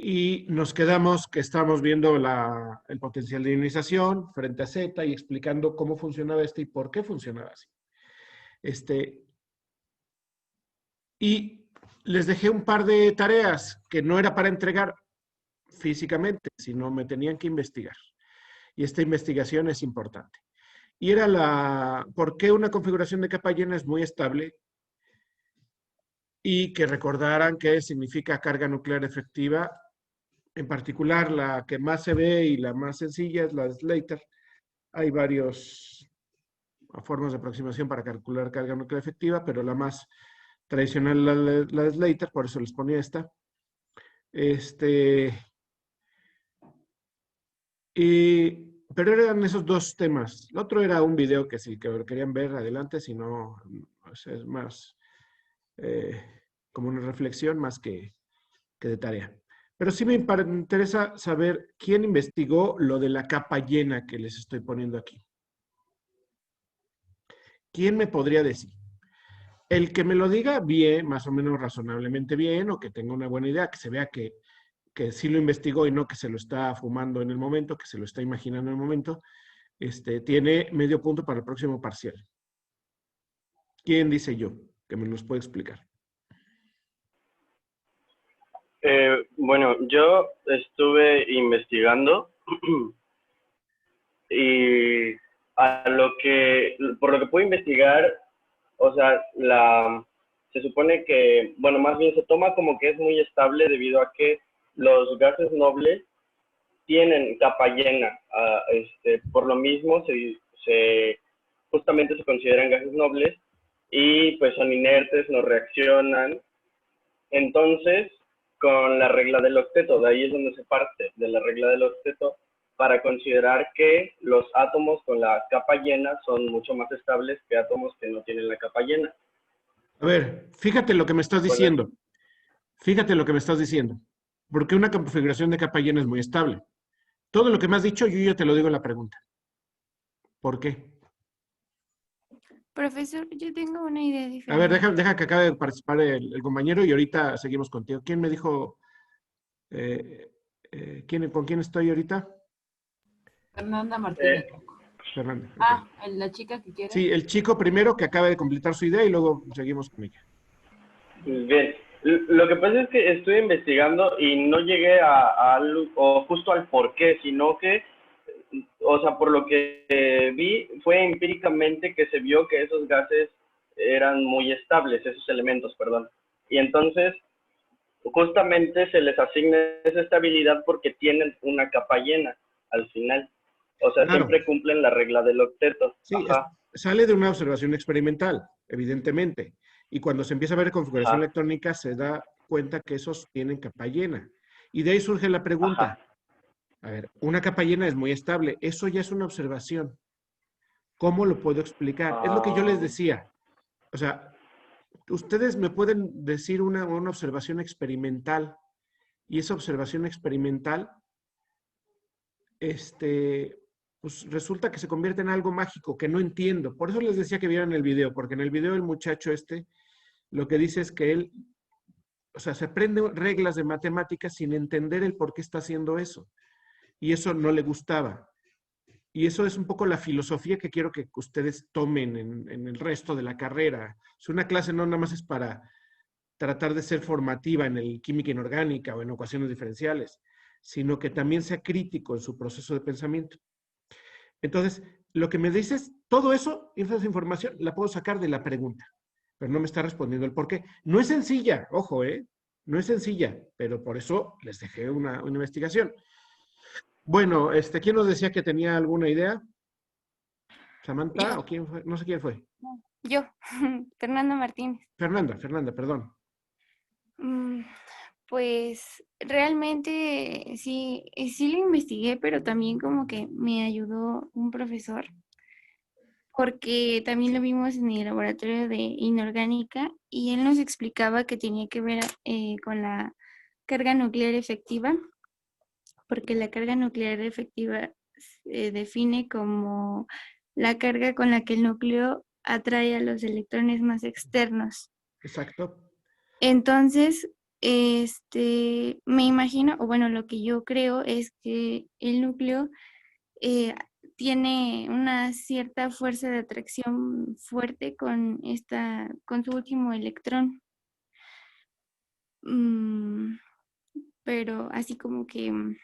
Y nos quedamos que estábamos viendo el potencial de ionización frente a Z y explicando cómo funcionaba y por qué funcionaba así. Y les dejé un par de tareas que no era para entregar físicamente, sino me tenían que investigar. Y esta investigación es importante. Y era ¿por qué una configuración de capa llena es muy estable? Y que recordaran qué significa carga nuclear efectiva. En particular, la que más se ve y la más sencilla es la de Slater. Hay varias formas de aproximación para calcular carga nuclear efectiva, pero la más tradicional es la de Slater, por eso les ponía esta. Pero eran esos dos temas. El otro era un video que si que querían ver adelante, si no, pues es más eh, como una reflexión más que de tarea. Pero sí me interesa saber quién investigó lo de la capa llena que les estoy poniendo aquí. ¿Quién me podría decir? El que me lo diga bien, más o menos razonablemente bien, o que tenga una buena idea, que se vea que sí lo investigó y no que se lo está fumando en el momento, que se lo está imaginando en el momento, tiene medio punto para el próximo parcial. ¿Quién dice yo? Que me los puede explicar. Bueno, yo estuve investigando y por lo que pude investigar, o sea, se supone que, bueno, más bien se toma como que es muy estable debido a que los gases nobles tienen capa llena. Por lo mismo, justamente se consideran gases nobles y pues son inertes, no reaccionan. Entonces, con la regla del octeto, de ahí es donde se parte, de la regla del octeto, para considerar que los átomos con la capa llena son mucho más estables que átomos que no tienen la capa llena. A ver, fíjate lo que me estás diciendo. Fíjate lo que me estás diciendo. Porque una configuración de capa llena es muy estable. Todo lo que me has dicho, yo ya te lo digo en la pregunta. ¿Por qué? Profesor, yo tengo una idea A ver, diferente. deja que acabe de participar el compañero y ahorita seguimos contigo. ¿Quién me dijo? ¿Con quién estoy ahorita? Fernanda Martínez. Fernanda. Okay. La chica que quiere. Sí, el chico primero que acaba de completar su idea y luego seguimos con ella. Bien, lo que pasa es que estoy investigando y no llegué justo al por qué, sino que, o sea, por lo que vi, fue empíricamente que se vio que esos gases eran muy estables, esos elementos, perdón. Y entonces, justamente se les asigna esa estabilidad porque tienen una capa llena al final. O sea, Claro. siempre cumplen la regla del octeto. Sí, sale de una observación experimental, evidentemente. Y cuando se empieza a ver configuración electrónica, se da cuenta que esos tienen capa llena. Y de ahí surge la pregunta. A ver, una capa llena es muy estable. Eso ya es una observación. ¿Cómo lo puedo explicar? Es lo que yo les decía. O sea, ustedes me pueden decir una observación experimental. Y esa observación experimental, pues resulta que se convierte en algo mágico que no entiendo. Por eso les decía que vieran el video, porque en el video el muchacho lo que dice es que él, o sea, se aprende reglas de matemáticas sin entender el por qué está haciendo eso. Y eso no le gustaba. Y eso es un poco la filosofía que quiero que ustedes tomen en el resto de la carrera. Es una clase no nada más es para tratar de ser formativa en el química inorgánica o en ecuaciones diferenciales, sino que también sea crítico en su proceso de pensamiento. Entonces, lo que me dices, todo eso, esa información, la puedo sacar de la pregunta, pero no me está respondiendo el por qué. No es sencilla, ojo, no es sencilla, pero por eso les dejé una investigación. Bueno, ¿quién nos decía que tenía alguna idea? ¿Samantha o quién fue? No sé quién fue. Yo, Fernanda Martínez. Fernanda, perdón. Pues realmente sí lo investigué, pero también como que me ayudó un profesor, porque también lo vimos en el laboratorio de inorgánica y él nos explicaba que tenía que ver con la carga nuclear efectiva, porque la carga nuclear efectiva se define como la carga con la que el núcleo atrae a los electrones más externos. Exacto. Entonces, Me imagino, o bueno, lo que yo creo es que el núcleo eh, tiene una cierta fuerza de atracción fuerte con su último electrón. Mm, pero así como que no,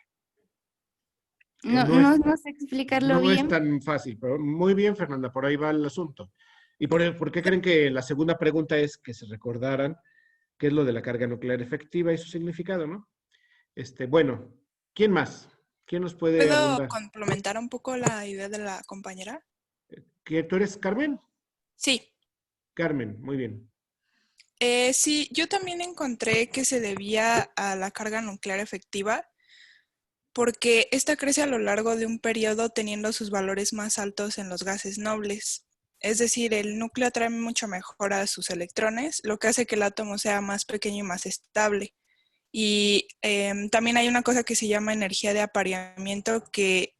No es, no sé explicarlo no es bien. tan fácil, pero muy bien, Fernanda, por ahí va el asunto. ¿Y por qué creen que la segunda pregunta es que se recordaran qué es lo de la carga nuclear efectiva y su significado, ¿no? Bueno, ¿quién más? ¿Quién nos puede ¿Puedo abundar? complementar un poco la idea de la compañera? ¿Que tú eres Carmen? Sí, Carmen, muy bien. sí, yo también encontré que se debía a la carga nuclear efectiva porque esta crece a lo largo de un periodo teniendo sus valores más altos en los gases nobles. Es decir, el núcleo atrae mucho mejor a sus electrones, lo que hace que el átomo sea más pequeño y más estable. Y también hay una cosa que se llama energía de apareamiento, que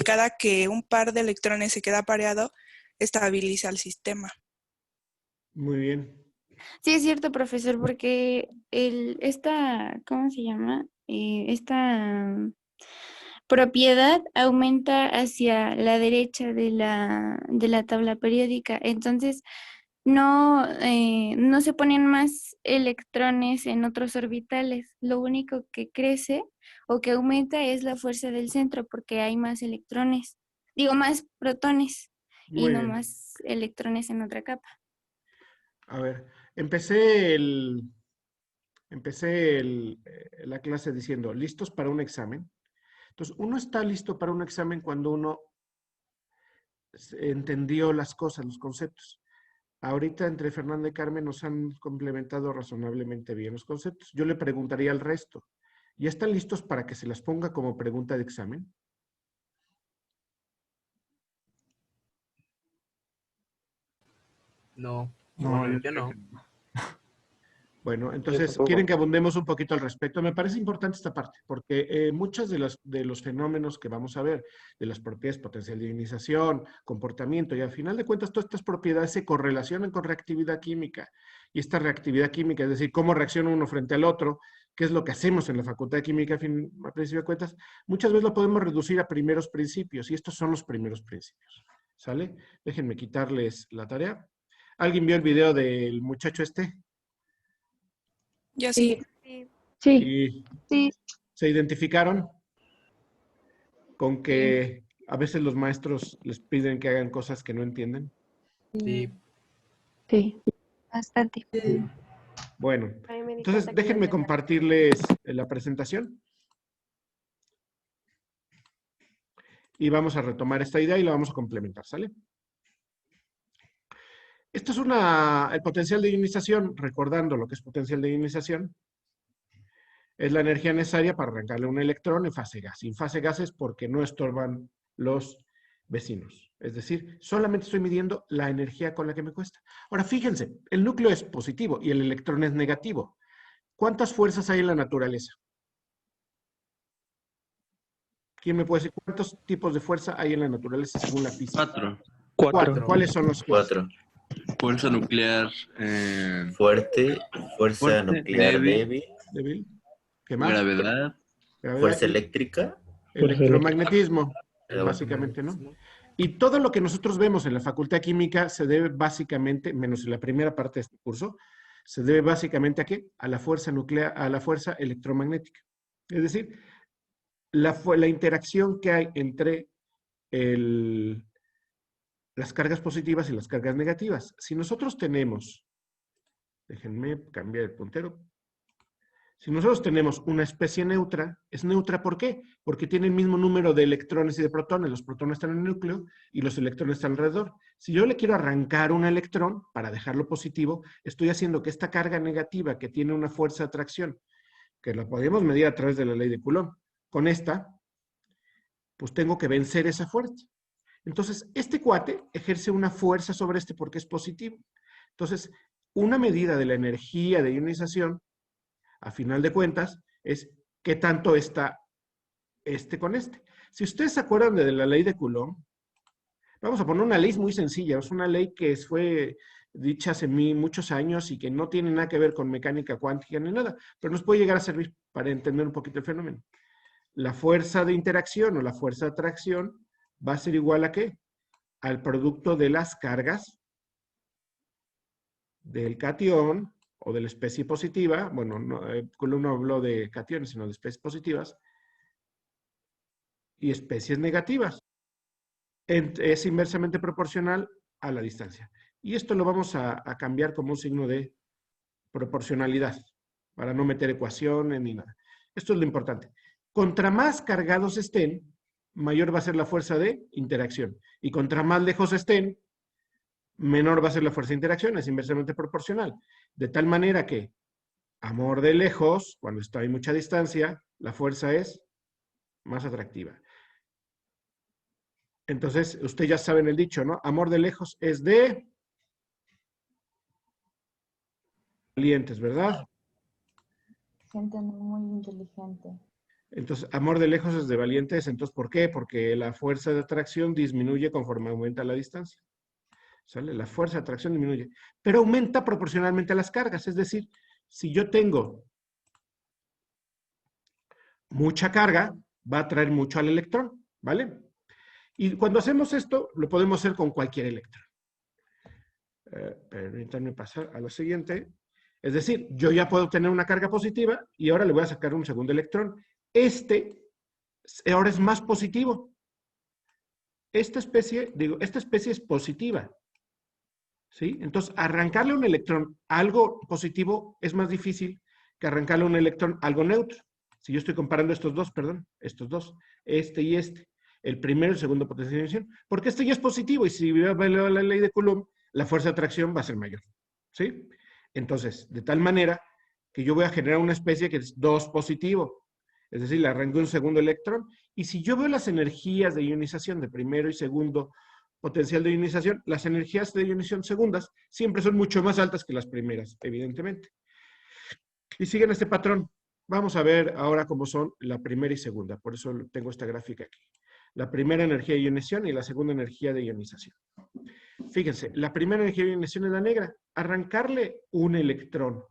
cada que un par de electrones se queda apareado, estabiliza el sistema. Muy bien. Sí, es cierto, profesor, porque ¿cómo se llama? Esta propiedad aumenta hacia la derecha de la tabla periódica. Entonces, no se ponen más electrones en otros orbitales. Lo único que crece o que aumenta es la fuerza del centro porque hay más electrones, digo, más protones y Muy no bien. más electrones en otra capa. A ver, la clase diciendo, ¿listos para un examen? Entonces, uno está listo para un examen cuando uno entendió las cosas, los conceptos. Ahorita entre Fernanda y Carmen nos han complementado razonablemente bien los conceptos. Yo le preguntaría al resto, ¿ya están listos para que se las ponga como pregunta de examen? No, No, bueno, yo no. Bueno, Yo entonces, tampoco. ¿quieren que abundemos un poquito al respecto? Me parece importante esta parte, porque muchos de los fenómenos que vamos a ver, de las propiedades, potencial de ionización, comportamiento, y al final de cuentas, todas estas propiedades se correlacionan con reactividad química. Y esta reactividad química, es decir, cómo reacciona uno frente al otro, qué es lo que hacemos en la Facultad de Química, a principio de cuentas, muchas veces lo podemos reducir a primeros principios, y estos son los primeros principios. ¿Sale? Déjenme quitarles la tarea. ¿Alguien vio el video del muchacho este? Yo sí. Sí, Y sí, se identificaron con Sí. que a veces los maestros les piden que hagan cosas que no entienden. Sí, sí, bastante. Bueno, A mí me di entonces cuenta que no déjenme entendía. compartirles la presentación y vamos a retomar esta idea y la vamos a complementar, ¿sale? Esto es el potencial de ionización, recordando lo que es potencial de ionización, es la energía necesaria para arrancarle un electrón en fase gas. En fase gas es porque no estorban los vecinos. Es decir, solamente estoy midiendo la energía con la que me cuesta. Ahora, fíjense, el núcleo es positivo y el electrón es negativo. ¿Cuántas fuerzas hay en la naturaleza? ¿Quién me puede decir cuántos tipos de fuerza hay en la naturaleza según la física? 4. Cuatro. ¿Cuáles son los cuatro? 4. Fuerza nuclear Fuerte, fuerza fuerte, nuclear débil, Débil. ¿Qué más? gravedad, Gravedad fuerza y eléctrica. electromagnetismo, Pero básicamente, ¿no? Y todo lo que nosotros vemos en la Facultad de Química se debe básicamente, menos en la primera parte de este curso, se debe básicamente ¿a qué? A la fuerza nuclear, a la fuerza electromagnética. Es decir, la interacción que hay entre las cargas positivas y las cargas negativas. Si nosotros tenemos, déjenme cambiar el puntero, si nosotros tenemos una especie neutra, ¿es neutra por qué? Porque tiene el mismo número de electrones y de protones. Los protones están en el núcleo y los electrones están alrededor. Si yo le quiero arrancar un electrón para dejarlo positivo, estoy haciendo que esta carga negativa que tiene una fuerza de atracción, que la podemos medir a través de la ley de Coulomb, con esta, pues tengo que vencer esa fuerza. Entonces, este cuate ejerce una fuerza sobre este porque es positivo. Entonces, una medida de la energía de ionización a final de cuentas, es qué tanto está este con este. Si ustedes se acuerdan de la ley de Coulomb, Vamos a poner una ley muy sencilla, es una ley que fue dicha hace muchos años y que no tiene nada que ver con mecánica cuántica ni nada, pero nos puede llegar a servir para entender un poquito el fenómeno. La fuerza de interacción o la fuerza de atracción va a ser igual ¿a qué? Al producto de las cargas del catión o de la especie positiva, bueno, no habló de cationes, sino de especies positivas, y especies negativas. Es inversamente proporcional a la distancia. Y esto lo vamos a cambiar como un signo de proporcionalidad, para no meter ecuaciones ni nada. Esto es lo importante. Contra más cargados estén, mayor va a ser la fuerza de interacción. Y contra más lejos estén, menor va a ser la fuerza de interacción, es inversamente proporcional. De tal manera que, amor de lejos, cuando está a mucha distancia, la fuerza es más atractiva. Entonces, ustedes ya saben el dicho, ¿no? Amor de lejos es de valientes, ¿verdad? Gente no muy inteligente. Entonces, amor de lejos es de valientes. Entonces, ¿por qué? Porque la fuerza de atracción disminuye conforme aumenta la distancia. ¿Sale? La fuerza de atracción disminuye. Pero aumenta proporcionalmente a las cargas. Es decir, si yo tengo mucha carga, va a atraer mucho al electrón, ¿vale? Y cuando hacemos esto, lo podemos hacer con cualquier electrón. Permítanme pasar a lo siguiente. Es decir, yo ya puedo tener una carga positiva y ahora le voy a sacar un segundo electrón. Este ahora es más positivo. Esta especie es positiva. ¿Sí? Entonces, arrancarle un electrón a algo positivo es más difícil que arrancarle un electrón a algo neutro. Si yo estoy comparando estos dos, este y este, el primero y el segundo potencial de ignición, porque este ya es positivo y si veo la ley de Coulomb, la fuerza de atracción va a ser mayor. ¿Sí? Entonces, de tal manera que yo voy a generar una especie que es 2 positivo, es decir, le arranqué un segundo electrón, y si yo veo las energías de ionización de primero y segundo potencial de ionización, las energías de ionización segundas siempre son mucho más altas que las primeras, evidentemente. Y siguen este patrón. Vamos a ver ahora cómo son la primera y segunda, por eso tengo esta gráfica aquí. La primera energía de ionización y la segunda energía de ionización. Fíjense, la primera energía de ionización es la negra. Arrancarle un electrón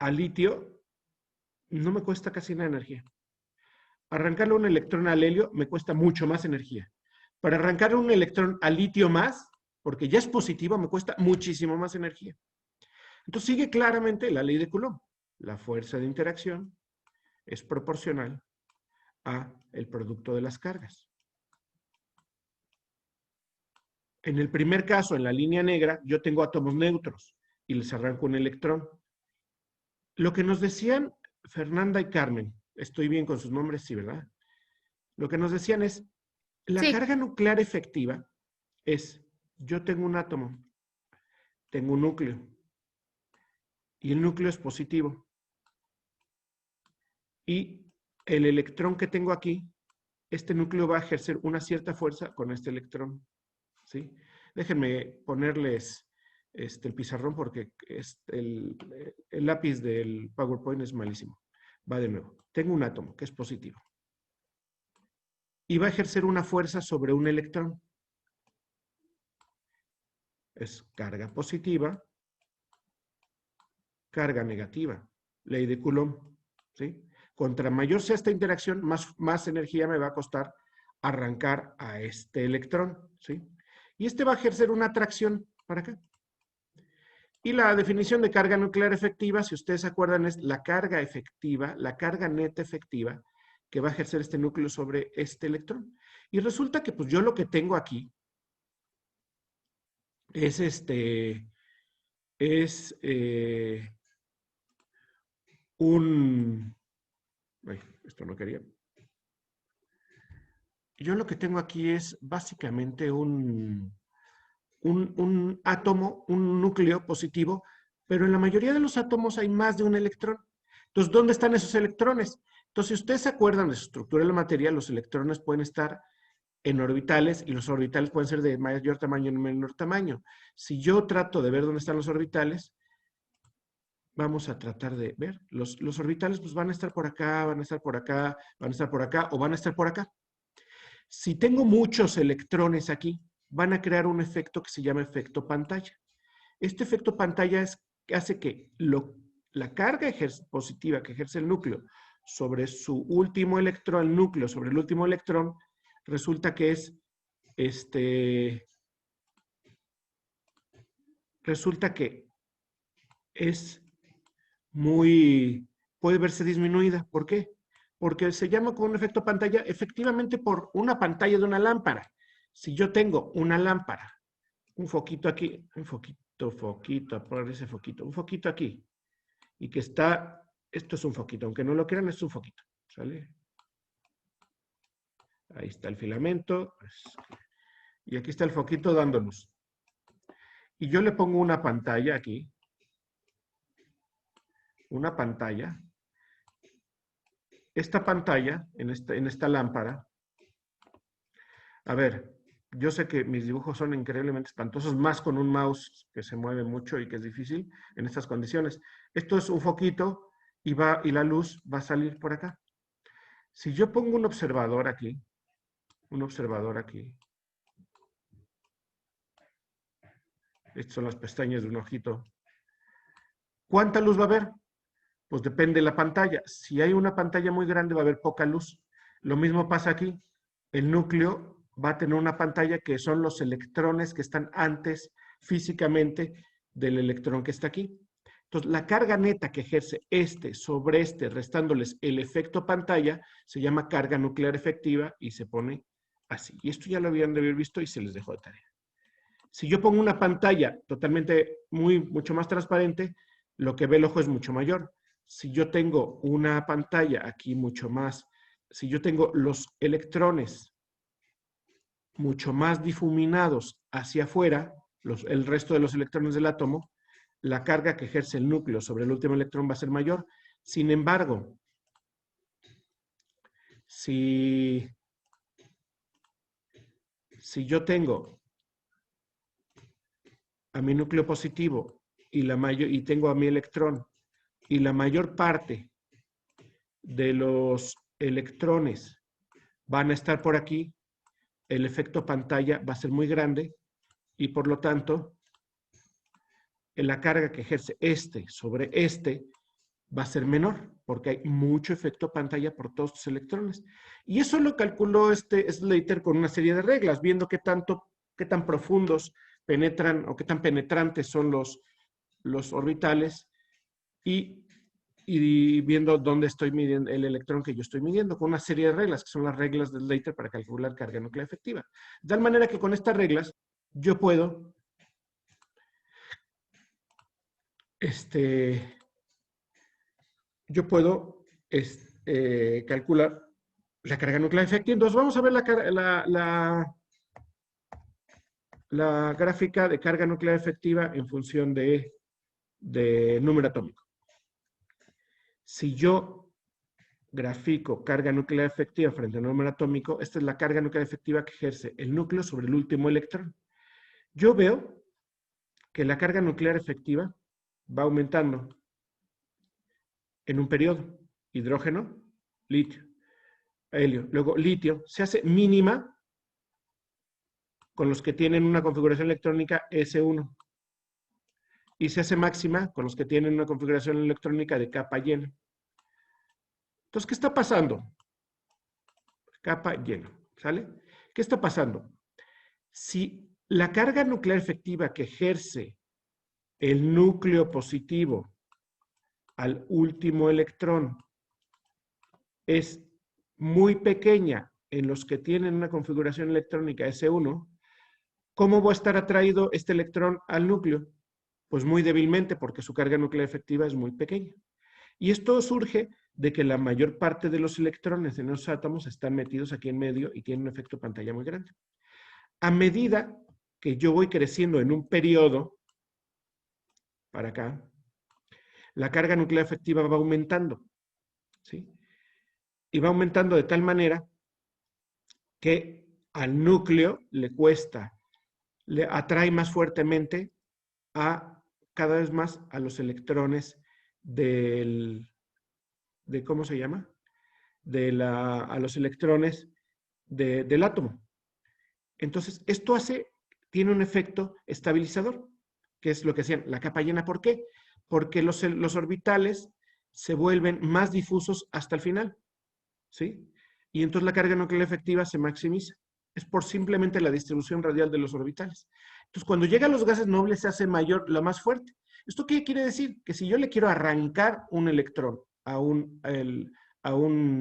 al litio no me cuesta casi nada energía. Arrancarle un electrón al helio me cuesta mucho más energía. Para arrancarle un electrón al litio más, porque ya es positivo, me cuesta muchísimo más energía. Entonces sigue claramente la ley de Coulomb. La fuerza de interacción es proporcional a el producto de las cargas. En el primer caso, en la línea negra, yo tengo átomos neutros y les arranco un electrón. Lo que nos decían Fernanda y Carmen, estoy bien con sus nombres, sí, ¿verdad? Lo que nos decían es, la carga nuclear efectiva es, yo tengo un átomo, tengo un núcleo, y el núcleo es positivo. Y el electrón que tengo aquí, este núcleo va a ejercer una cierta fuerza con este electrón. ¿Sí? Déjenme ponerles el pizarrón porque el lápiz del PowerPoint es malísimo. Va de nuevo. Tengo un átomo que es positivo. Y va a ejercer una fuerza sobre un electrón. Es carga positiva, carga negativa. Ley de Coulomb. ¿Sí? Contra mayor sea esta interacción, más energía me va a costar arrancar a este electrón. ¿Sí? Y este va a ejercer una atracción para acá. Y la definición de carga nuclear efectiva, si ustedes se acuerdan, es la carga efectiva, la carga neta efectiva que va a ejercer este núcleo sobre este electrón. Y resulta que pues yo lo que tengo aquí es esto no quería. Yo lo que tengo aquí es básicamente un átomo, un núcleo positivo, pero en la mayoría de los átomos hay más de un electrón. Entonces, ¿dónde están esos electrones? Entonces, si ustedes se acuerdan de su estructura de la materia, los electrones pueden estar en orbitales y los orbitales pueden ser de mayor tamaño o menor tamaño. Si yo trato de ver dónde están los orbitales, vamos a tratar de ver. Los orbitales pues van a estar por acá, van a estar por acá, van a estar por acá o van a estar por acá. Si tengo muchos electrones aquí, van a crear un efecto que se llama efecto pantalla. Este efecto pantalla hace que la carga positiva que ejerce el núcleo sobre su último electrón, el núcleo sobre el último electrón, resulta que es puede verse disminuida. ¿Por qué? Porque se llama con un efecto pantalla efectivamente por una pantalla de una lámpara. Si yo tengo una lámpara, un foquito aquí, un foquito aquí, y que está, esto es un foquito, aunque no lo crean, es un foquito, ¿sale? Ahí está el filamento, y aquí está el foquito dando luz. Y yo le pongo una pantalla aquí, una pantalla. Esta pantalla, en esta lámpara, a ver, yo sé que mis dibujos son increíblemente espantosos, más con un mouse que se mueve mucho y que es difícil en estas condiciones. Esto es un foquito y la luz va a salir por acá. Si yo pongo un observador aquí, estas son las pestañas de un ojito, ¿cuánta luz va a haber? Pues depende de la pantalla. Si hay una pantalla muy grande va a haber poca luz. Lo mismo pasa aquí. El núcleo va a tener una pantalla que son los electrones que están antes físicamente del electrón que está aquí. Entonces, la carga neta que ejerce sobre restándoles el efecto pantalla, se llama carga nuclear efectiva y se pone así. Y esto ya lo habían de haber visto y se les dejó de tarea. Si yo pongo una pantalla totalmente mucho más transparente, lo que ve el ojo es mucho mayor. Si yo tengo una pantalla aquí mucho más, si yo tengo los electrones mucho más difuminados hacia afuera, el resto de los electrones del átomo, la carga que ejerce el núcleo sobre el último electrón va a ser mayor. Sin embargo, si yo tengo a mi núcleo positivo y tengo a mi electrón y la mayor parte de los electrones van a estar por aquí, el efecto pantalla va a ser muy grande y por lo tanto la carga que ejerce sobre va a ser menor porque hay mucho efecto pantalla por todos los electrones. Y eso lo calculó Slater con una serie de reglas, viendo qué tan profundos penetran o qué tan penetrantes son los orbitales y viendo dónde estoy midiendo el electrón que yo estoy midiendo, con una serie de reglas, que son las reglas de Slater para calcular carga nuclear efectiva. De tal manera que con estas reglas yo puedo calcular la carga nuclear efectiva. Entonces vamos a ver la gráfica de carga nuclear efectiva en función de número atómico. Si yo grafico carga nuclear efectiva frente al número atómico, esta es la carga nuclear efectiva que ejerce el núcleo sobre el último electrón. Yo veo que la carga nuclear efectiva va aumentando en un periodo. Hidrógeno, litio, helio. Luego litio se hace mínima con los que tienen una configuración electrónica S1 y se hace máxima con los que tienen una configuración electrónica de capa llena. Entonces, ¿qué está pasando? Capa llena, ¿sale? ¿Qué está pasando? Si la carga nuclear efectiva que ejerce el núcleo positivo al último electrón es muy pequeña en los que tienen una configuración electrónica S1, ¿cómo va a estar atraído este electrón al núcleo? Pues muy débilmente, porque su carga nuclear efectiva es muy pequeña. Y esto surge de que la mayor parte de los electrones en los átomos están metidos aquí en medio y tienen un efecto pantalla muy grande. A medida que yo voy creciendo en un periodo, para acá, la carga nuclear efectiva va aumentando, ¿sí? Y va aumentando de tal manera que al núcleo le atrae más fuertemente cada vez más a los electrones ¿cómo se llama? A los electrones del átomo. Entonces, esto tiene un efecto estabilizador, que es lo que hacían la capa llena. ¿Por qué? Porque los orbitales se vuelven más difusos hasta el final, ¿sí? Y entonces la carga nuclear efectiva se maximiza. Es por simplemente la distribución radial de los orbitales. Entonces, cuando llega a los gases nobles se hace mayor, la más fuerte. ¿Esto qué quiere decir? Que si yo le quiero arrancar un electrón a un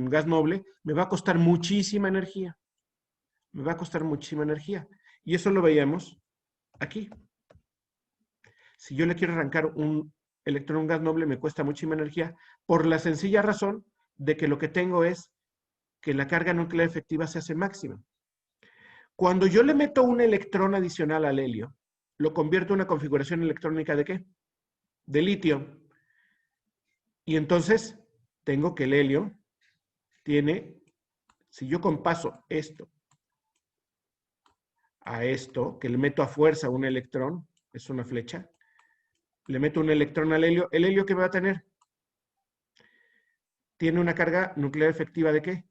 gas noble, me va a costar muchísima energía. Me va a costar muchísima energía. Y eso lo veíamos aquí. Si yo le quiero arrancar un electrón a un gas noble, me cuesta muchísima energía, por la sencilla razón de que lo que tengo es que la carga nuclear efectiva se hace máxima. Cuando yo le meto un electrón adicional al helio, lo convierto en una configuración electrónica ¿de qué? De litio. Y entonces tengo que el helio tiene, si yo compaso esto a esto, que le meto a fuerza un electrón, es una flecha, le meto un electrón al helio, ¿el helio qué va a tener? Tiene una carga nuclear efectiva ¿de qué?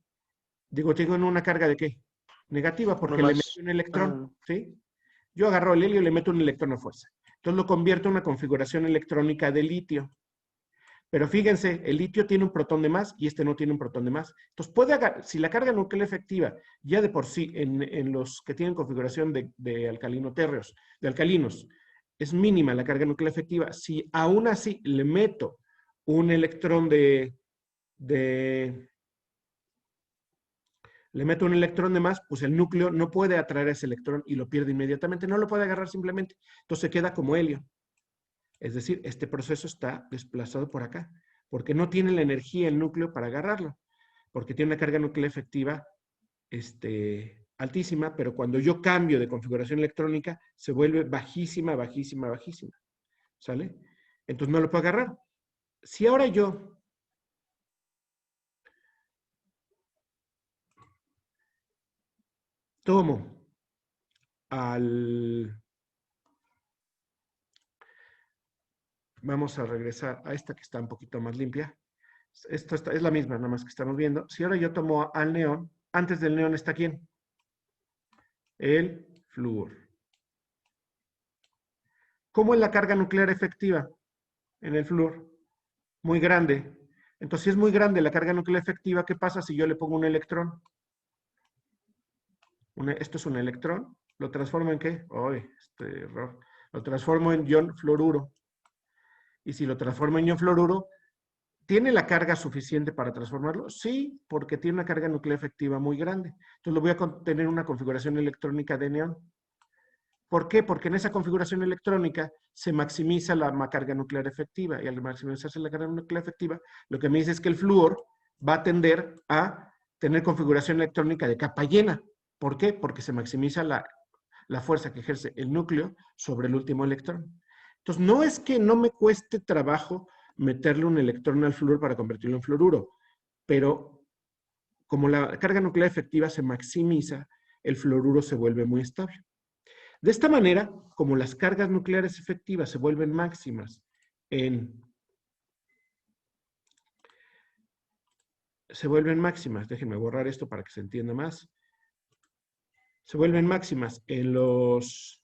Digo, tengo una carga ¿de qué? Negativa, porque le meto un electrón, ¿sí? Yo agarro el helio y le meto un electrón a fuerza. Entonces lo convierto en una configuración electrónica de litio. Pero fíjense, el litio tiene un protón de más y este no tiene un protón de más. Entonces, si la carga nuclear efectiva, ya de por sí, en los que tienen configuración de alcalinotérreos, de alcalinos, es mínima la carga nuclear efectiva, si aún así le meto un electrón le meto un electrón de más, pues el núcleo no puede atraer a ese electrón y lo pierde inmediatamente, no lo puede agarrar simplemente. Entonces se queda como helio. Es decir, este proceso está desplazado por acá, porque no tiene la energía el núcleo para agarrarlo, porque tiene una carga nuclear efectiva altísima, pero cuando yo cambio de configuración electrónica, se vuelve bajísima, bajísima, bajísima. ¿Sale? Entonces no lo puedo agarrar. Si ahora yo tomo Vamos a regresar a esta que está un poquito más limpia. Esto es la misma, nada más que estamos viendo. Si ahora yo tomo al neón, antes del neón está ¿quién? El flúor. ¿Cómo es la carga nuclear efectiva en el flúor? Muy grande. Entonces, si es muy grande la carga nuclear efectiva, ¿qué pasa si yo le pongo un electrón? Esto es un electrón. ¿Lo transformo en qué? ¡Ay, este error! Lo transformo en ion fluoruro. Y si lo transformo en ion fluoruro, ¿tiene la carga suficiente para transformarlo? Sí, porque tiene una carga nuclear efectiva muy grande. Entonces lo voy a tener una configuración electrónica de neón. ¿Por qué? Porque en esa configuración electrónica se maximiza la carga nuclear efectiva. Y al maximizarse la carga nuclear efectiva, lo que me dice es que el flúor va a tender a tener configuración electrónica de capa llena. ¿Por qué? Porque se maximiza la fuerza que ejerce el núcleo sobre el último electrón. Entonces, no es que no me cueste trabajo meterle un electrón al flúor para convertirlo en fluoruro, pero como la carga nuclear efectiva se maximiza, el fluoruro se vuelve muy estable. De esta manera, como las cargas nucleares efectivas se vuelven máximas déjenme borrar esto para que se entienda más, se vuelven máximas en los...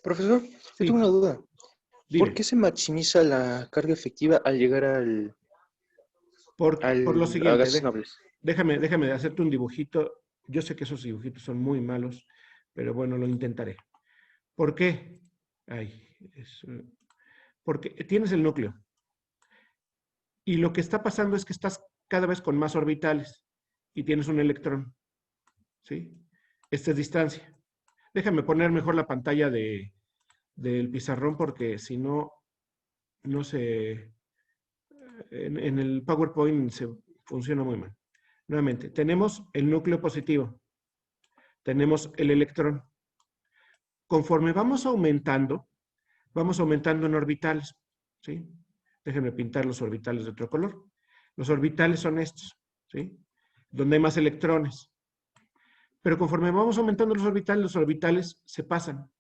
Profesor, yo Sí, tengo una duda. dime. ¿Por qué se maximiza la carga efectiva al llegar Por lo a siguiente, gases nobles? déjame hacerte un dibujito. Yo sé que esos dibujitos son muy malos, pero bueno, lo intentaré. ¿Por qué? Porque tienes el núcleo. Y lo que está pasando es que estás cada vez con más orbitales y tienes un electrón. ¿Sí? Esta es distancia. Déjame poner mejor la pantalla del pizarrón porque si no, no se... En el PowerPoint funciona muy mal. Nuevamente, tenemos el núcleo positivo. Tenemos el electrón. Conforme vamos aumentando en orbitales. ¿Sí? Déjenme pintar los orbitales de otro color. Los orbitales son estos. ¿Sí? Donde hay más electrones. Pero conforme vamos aumentando los orbitales se pasan.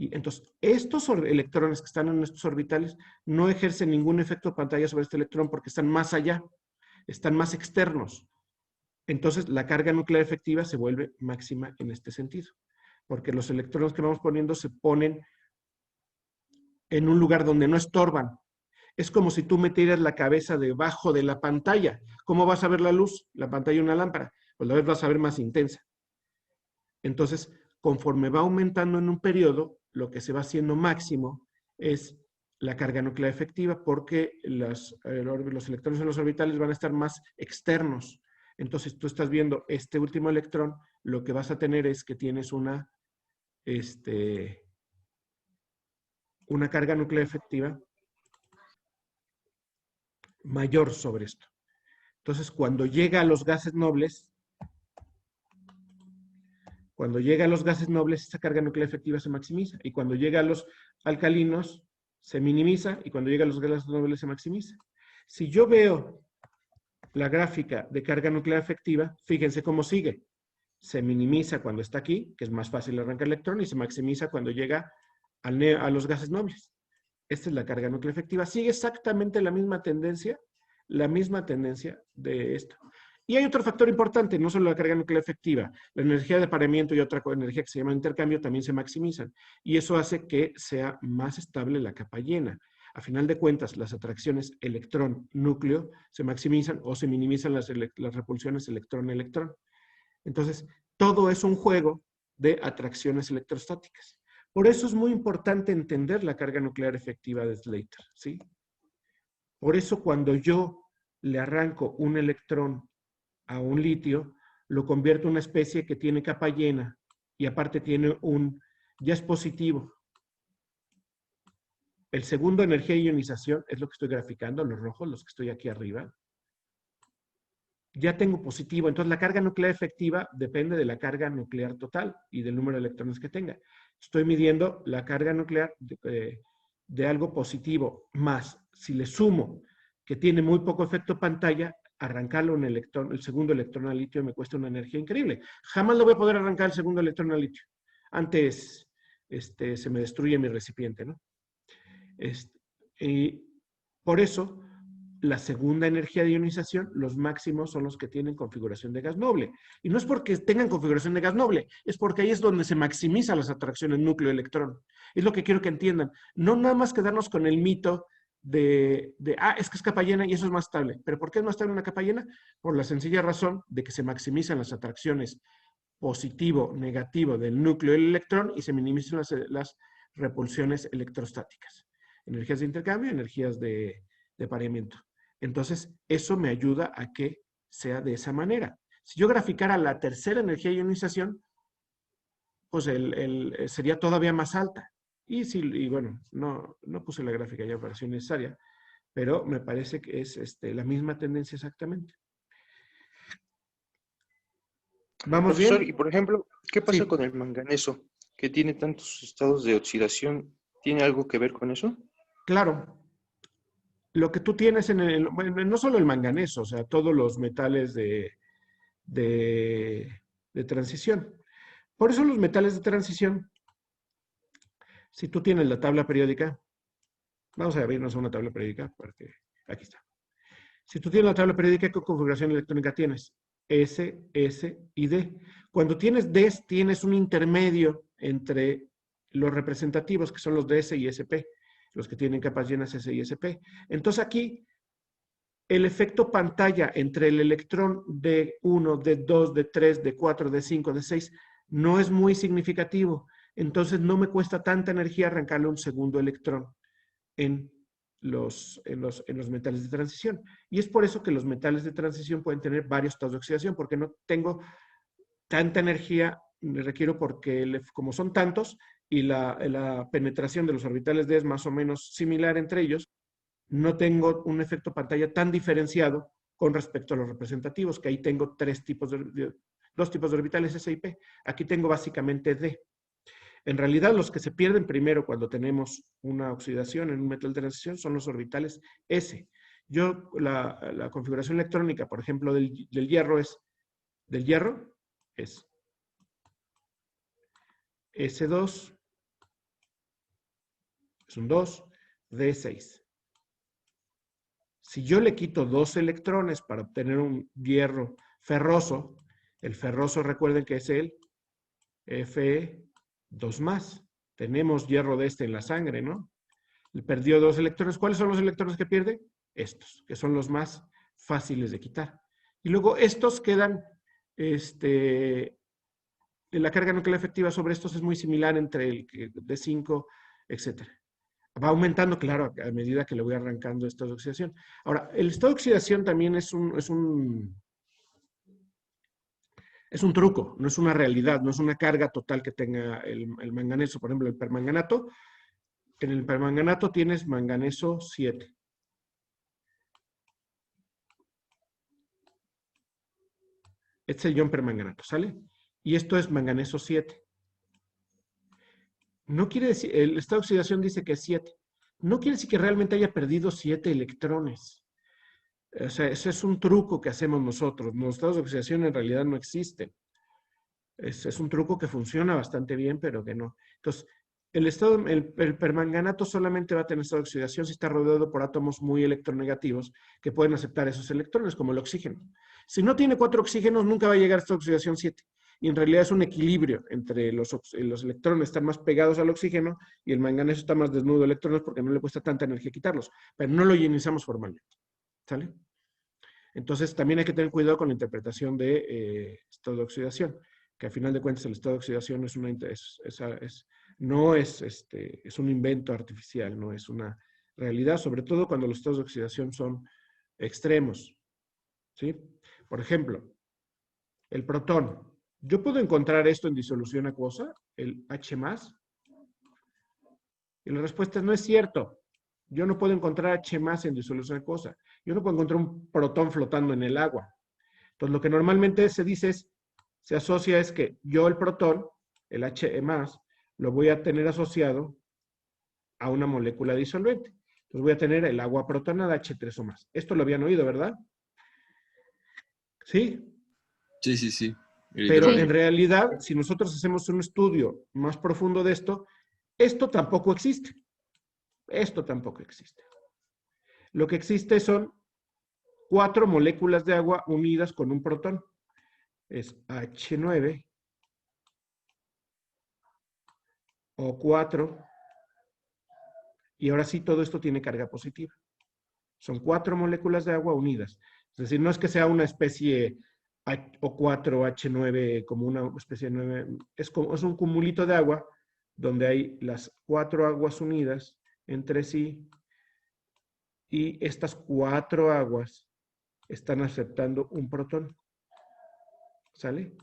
Y entonces, estos electrones que están en estos orbitales no ejercen ningún efecto pantalla sobre este electrón porque están más allá, están más externos. Entonces, la carga nuclear efectiva se vuelve máxima en este sentido, porque los electrones que vamos poniendo se ponen en un lugar donde no estorban. Es como si tú metieras la cabeza debajo de la pantalla. ¿Cómo vas a ver la luz? La pantalla de una lámpara. Pues la vez vas a ver más intensa. Entonces, conforme va aumentando en un periodo, lo que se va haciendo máximo es la carga nuclear efectiva porque los electrones en los orbitales van a estar más externos. Entonces, tú estás viendo este último electrón, lo que vas a tener es que tienes una carga nuclear efectiva mayor sobre esto. Entonces, cuando llega a los gases nobles, esta carga nuclear efectiva se maximiza. Y cuando llega a los alcalinos, se minimiza. Y cuando llega a los gases nobles, se maximiza. Si yo veo la gráfica de carga nuclear efectiva, fíjense cómo sigue. Se minimiza cuando está aquí, que es más fácil arrancar el electrón, y se maximiza cuando llega a los gases nobles. Esta es la carga nuclear efectiva. Sigue exactamente la misma tendencia de esto. Y hay otro factor importante, no solo la carga nuclear efectiva, la energía de apareamiento y otra energía que se llama intercambio también se maximizan. Y eso hace que sea más estable la capa llena. A final de cuentas, las atracciones electrón-núcleo se maximizan o se minimizan las repulsiones electrón-electrón. Entonces, todo es un juego de atracciones electrostáticas. Por eso es muy importante entender la carga nuclear efectiva de Slater, ¿sí? Por eso cuando yo le arranco un electrón a un litio, lo convierto en una especie que tiene capa llena y aparte tiene ya es positivo. El segundo, energía de ionización, es lo que estoy graficando, los rojos, los que estoy aquí arriba. Ya tengo positivo, entonces la carga nuclear efectiva depende de la carga nuclear total y del número de electrones que tenga. Estoy midiendo la carga nuclear de algo positivo, más si le sumo que tiene muy poco efecto pantalla, arrancarlo en el segundo electrón al litio me cuesta una energía increíble. Jamás lo voy a poder arrancar el segundo electrón al litio. Antes se me destruye mi recipiente, ¿no? Y por eso, la segunda energía de ionización, los máximos son los que tienen configuración de gas noble. Y no es porque tengan configuración de gas noble, es porque ahí es donde se maximizan las atracciones núcleo-electrón. Es lo que quiero que entiendan. No nada más quedarnos con el mito es que es capa llena y eso es más estable. ¿Pero por qué es más estable una capa llena? Por la sencilla razón de que se maximizan las atracciones positivo-negativo del núcleo del electrón y se minimizan las repulsiones electrostáticas. Energías de intercambio, energías de apareamiento. Entonces, eso me ayuda a que sea de esa manera. Si yo graficara la tercera energía de ionización, pues sería todavía más alta. Y bueno, no puse la gráfica, ya pareció necesaria, pero me parece que es la misma tendencia exactamente. ¿Vamos Profesor, bien? y por ejemplo, ¿qué pasa Sí. con el manganeso, que tiene tantos estados de oxidación? ¿Tiene algo que ver con eso? Claro. Lo que tú tienes bueno, no solo el manganeso, o sea, todos los metales de transición. Por eso los metales de transición, si tú tienes la tabla periódica, vamos a abrirnos una tabla periódica, porque aquí está. Si tú tienes la tabla periódica, ¿qué configuración electrónica tienes? S, S y D. Cuando tienes D, tienes un intermedio entre los representativos, que son los de S y SP, los que tienen capas llenas S y SP. Entonces aquí, el efecto pantalla entre el electrón D1, D2, D3, D4, D5, D6 no es muy significativo. Entonces no me cuesta tanta energía arrancarle un segundo electrón en los metales de transición. Y es por eso que los metales de transición pueden tener varios estados de oxidación, porque no tengo tanta energía, requiero porque como son tantos y la penetración de los orbitales D es más o menos similar entre ellos, no tengo un efecto pantalla tan diferenciado con respecto a los representativos, que ahí tengo dos tipos de orbitales S y P. Aquí tengo básicamente D. En realidad, los que se pierden primero cuando tenemos una oxidación en un metal de transición son los orbitales S. La configuración electrónica, por ejemplo, del hierro es S2, Es un 2d6. Si yo le quito 2 electrones para obtener un hierro ferroso, el ferroso recuerden que es el Fe2+. Tenemos hierro de este en la sangre, ¿no? Le perdió 2 electrones. ¿Cuáles son los electrones que pierde? Estos, que son los más fáciles de quitar. Y luego estos quedan, la carga nuclear efectiva sobre estos es muy similar entre el D5, etc. Va aumentando, claro, a medida que le voy arrancando estado de oxidación. Ahora, el estado de oxidación también es un truco, no es una realidad, no es una carga total que tenga el manganeso. Por ejemplo, el permanganato, en el permanganato tienes manganeso 7. Este es el ion permanganato, ¿sale? Y esto es manganeso 7. No quiere decir, el estado de oxidación dice que es 7. No quiere decir que realmente haya perdido 7 electrones. O sea, ese es un truco que hacemos nosotros. Los estados de oxidación en realidad no existen. Es un truco que funciona bastante bien, pero que no. Entonces, el permanganato solamente va a tener estado de oxidación si está rodeado por átomos muy electronegativos que pueden aceptar esos electrones, como el oxígeno. Si no tiene 4 oxígenos, nunca va a llegar a estado de oxidación 7. Y en realidad es un equilibrio entre los electrones están más pegados al oxígeno y el manganeso está más desnudo de electrones porque no le cuesta tanta energía quitarlos. Pero no lo ionizamos formalmente. ¿Sale? Entonces, también hay que tener cuidado con la interpretación de estado de oxidación, que al final de cuentas el estado de oxidación es un invento artificial, no es una realidad, sobre todo cuando los estados de oxidación son extremos. ¿Sí? Por ejemplo, el protón. Yo puedo encontrar esto en disolución acuosa, el H+, y la respuesta es no es cierto. Yo no puedo encontrar H+ en disolución acuosa. Yo no puedo encontrar un protón flotando en el agua. Entonces, lo que normalmente se dice se asocia es que yo el protón, el H+, lo voy a tener asociado a una molécula disolvente. Entonces voy a tener el agua protonada H3 o más. Esto lo habían oído, ¿verdad? ¿Sí? Sí, sí, sí. Pero en realidad, si nosotros hacemos un estudio más profundo de esto tampoco existe. Esto tampoco existe. Lo que existe son 4 moléculas de agua unidas con un protón. Es H9 O4. Y ahora sí, todo esto tiene carga positiva. Son 4 moléculas de agua unidas. Es decir, no es que sea una especie O4, H9, como una especie de 9. Es un cumulito de agua donde hay las 4 aguas unidas entre sí. Y estas 4 aguas están aceptando un protón. ¿Sale?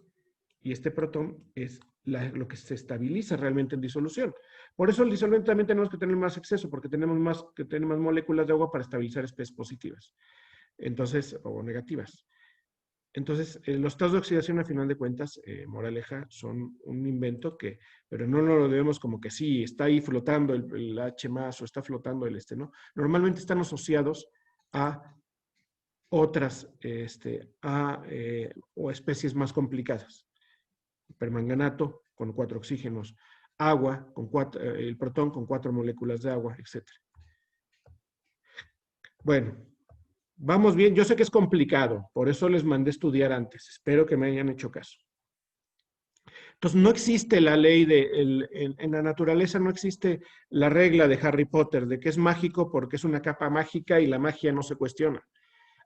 Y este protón es lo que se estabiliza realmente en disolución. Por eso el disolvente también tenemos que tener más exceso, porque tenemos más moléculas de agua para estabilizar especies positivas. Entonces, o negativas. Entonces, los estados de oxidación, a final de cuentas, moraleja, son un invento pero no nos lo debemos como que sí, está ahí flotando el H+, o está flotando ¿no? Normalmente están asociados a otras, o especies más complicadas. Permanganato con 4 oxígenos, agua, el protón con 4 moléculas de agua, etc. Bueno, vamos bien. Yo sé que es complicado, por eso les mandé estudiar antes. Espero que me hayan hecho caso. Entonces, no existe la ley en la naturaleza no existe la regla de Harry Potter de que es mágico porque es una capa mágica y la magia no se cuestiona.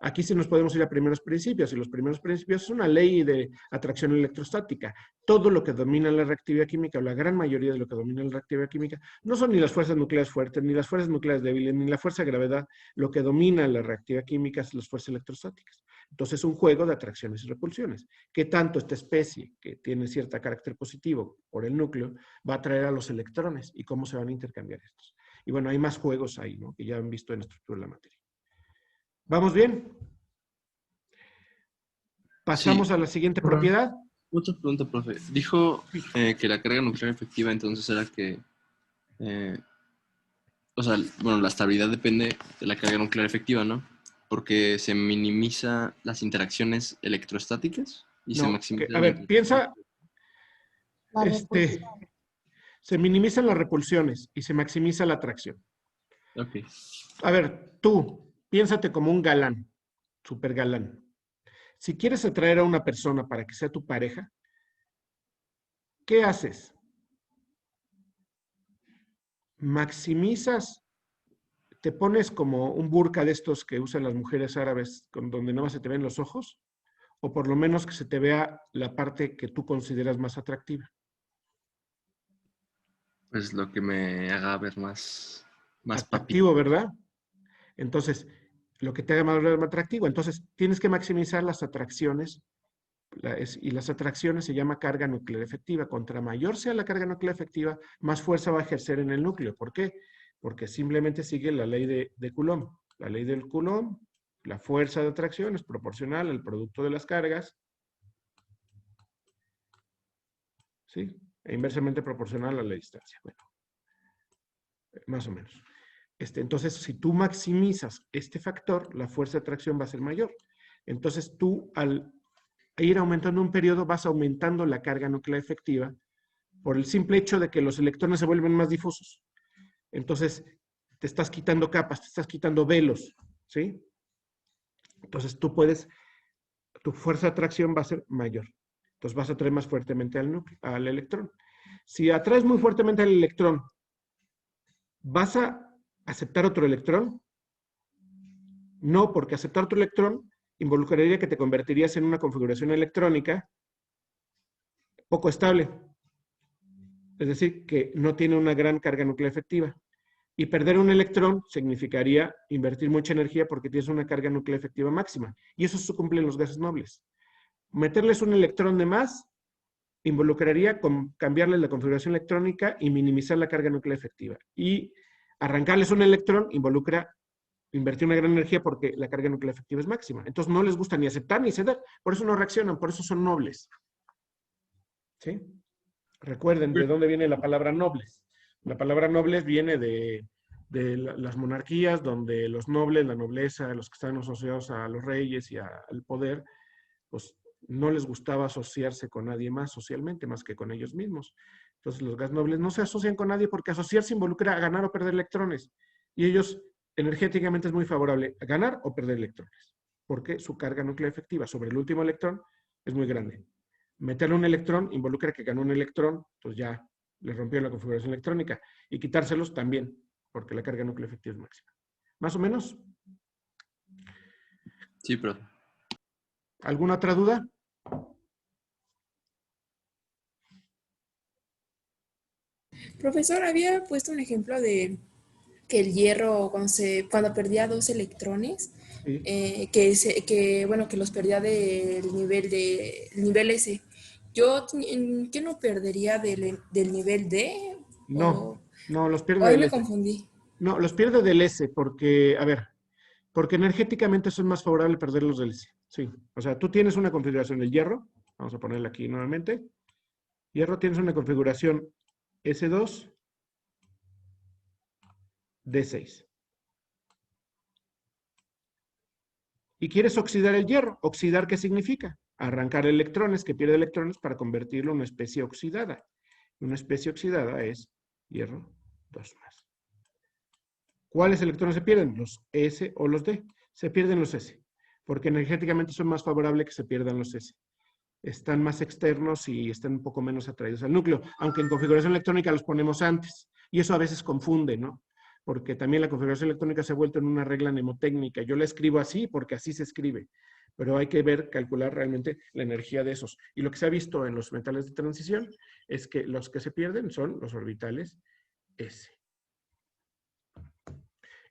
Aquí sí nos podemos ir a primeros principios, y los primeros principios es una ley de atracción electrostática. Todo lo que domina la reactividad química, o la gran mayoría de lo que domina la reactividad química, no son ni las fuerzas nucleares fuertes, ni las fuerzas nucleares débiles, ni la fuerza de gravedad. Lo que domina la reactividad química es las fuerzas electrostáticas. Entonces es un juego de atracciones y repulsiones. ¿Qué tanto esta especie, que tiene cierto carácter positivo por el núcleo, va a atraer a los electrones y cómo se van a intercambiar estos? Y bueno, hay más juegos ahí, ¿no? Que ya han visto en la estructura de la materia. ¿Vamos bien? ¿Pasamos a la siguiente propiedad? Otra pregunta, profe. Dijo que la carga nuclear efectiva entonces era que... la estabilidad depende de la carga nuclear efectiva, ¿no? Porque se minimiza las interacciones electrostáticas y se maximiza... A ver, piensa... Se minimizan las repulsiones y se maximiza la atracción. Ok. A ver, tú, piénsate como un galán, súper galán. Si quieres atraer a una persona para que sea tu pareja, ¿qué haces? Maximizas, te pones como un burka de estos que usan las mujeres árabes, donde nada más se te ven los ojos, o por lo menos que se te vea la parte que tú consideras más atractiva. Pues lo que me haga ver más papi. Atractivo, ¿verdad? Entonces, lo que te haga más atractivo. Entonces, tienes que maximizar las atracciones, y las atracciones se llama carga nuclear efectiva. Contra mayor sea la carga nuclear efectiva, más fuerza va a ejercer en el núcleo. ¿Por qué? Porque simplemente sigue la ley de Coulomb. La ley del Coulomb, la fuerza de atracción es proporcional al producto de las cargas, ¿sí? E inversamente proporcional a la distancia. Bueno, más o menos. Entonces, si tú maximizas este factor, la fuerza de atracción va a ser mayor. Entonces, tú al ir aumentando un periodo, vas aumentando la carga nuclear efectiva por el simple hecho de que los electrones se vuelven más difusos. Entonces, te estás quitando capas, te estás quitando velos, ¿sí? Entonces, tu fuerza de atracción va a ser mayor. Entonces, vas a atraer más fuertemente al electrón. Si atraes muy fuertemente al electrón, ¿vas a aceptar otro electrón? No, porque aceptar otro electrón involucraría que te convertirías en una configuración electrónica poco estable. Es decir, que no tiene una gran carga nuclear efectiva. Y perder un electrón significaría invertir mucha energía porque tienes una carga nuclear efectiva máxima. Y eso se cumple en los gases nobles. Meterles un electrón de más involucraría cambiarle la configuración electrónica y minimizar la carga nuclear efectiva. Y arrancarles un electrón involucra invertir una gran energía porque la carga nuclear efectiva es máxima. Entonces no les gusta ni aceptar ni ceder. Por eso no reaccionan, por eso son nobles. ¿Sí? Recuerden de dónde viene la palabra nobles. La palabra nobles viene de las monarquías, donde los nobles, la nobleza, los que están asociados a los reyes y al poder, pues no les gustaba asociarse con nadie más socialmente, más que con ellos mismos. Entonces los gas nobles no se asocian con nadie porque asociarse involucra a ganar o perder electrones. Y ellos energéticamente es muy favorable a ganar o perder electrones, porque su carga nuclear efectiva sobre el último electrón es muy grande. Meterle un electrón involucra que ganó un electrón, pues ya le rompió la configuración electrónica. Y quitárselos también, porque la carga nuclear efectiva es máxima. ¿Más o menos? Sí, pero... ¿Alguna otra duda? Profesor, había puesto un ejemplo de que el hierro cuando perdía 2 electrones, Sí. que los perdía del nivel S. ¿Qué no perdería del nivel D? No, los pierde Ahí del me S. confundí. No, los pierde del S porque, a ver, porque energéticamente son más favorable perderlos del S. Sí, o sea, tú tienes una configuración del hierro, vamos a ponerla aquí nuevamente. Hierro tienes una configuración S2, D6. Y quieres oxidar el hierro. ¿Oxidar qué significa? Arrancar electrones, que pierde electrones, para convertirlo en una especie oxidada. Una especie oxidada es hierro 2+. ¿Cuáles electrones se pierden? Los S o los D. Se pierden los S, porque energéticamente son más favorables que se pierdan los S. Están más externos y están un poco menos atraídos al núcleo, aunque en configuración electrónica los ponemos antes. Y eso a veces confunde, ¿no? Porque también la configuración electrónica se ha vuelto en una regla mnemotécnica. Yo la escribo así porque así se escribe, pero hay que calcular realmente la energía de esos. Y lo que se ha visto en los metales de transición es que los que se pierden son los orbitales S.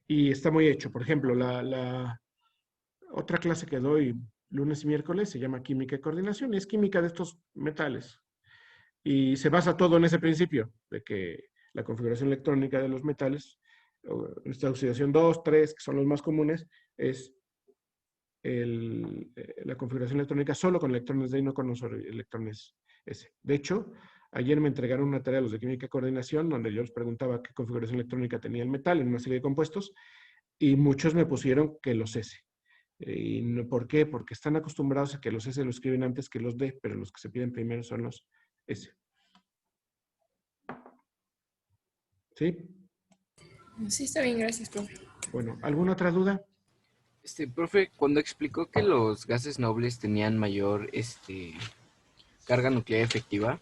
Y está muy hecho. Por ejemplo, la otra clase que doy lunes y miércoles se llama química y coordinación, y es química de estos metales. Y se basa todo en ese principio, de que la configuración electrónica de los metales, esta oxidación 2, 3, que son los más comunes, es la configuración electrónica solo con electrones D y no con los electrones S. De hecho, ayer me entregaron una tarea a los de química y coordinación donde yo les preguntaba qué configuración electrónica tenía el metal en una serie de compuestos y muchos me pusieron que los S. ¿Por qué? Porque están acostumbrados a que los S lo escriben antes que los D, pero los que se piden primero son los S. ¿Sí? Sí, está bien, gracias, profe. Bueno, ¿alguna otra duda? Profe, cuando explicó que los gases nobles tenían mayor carga nuclear efectiva,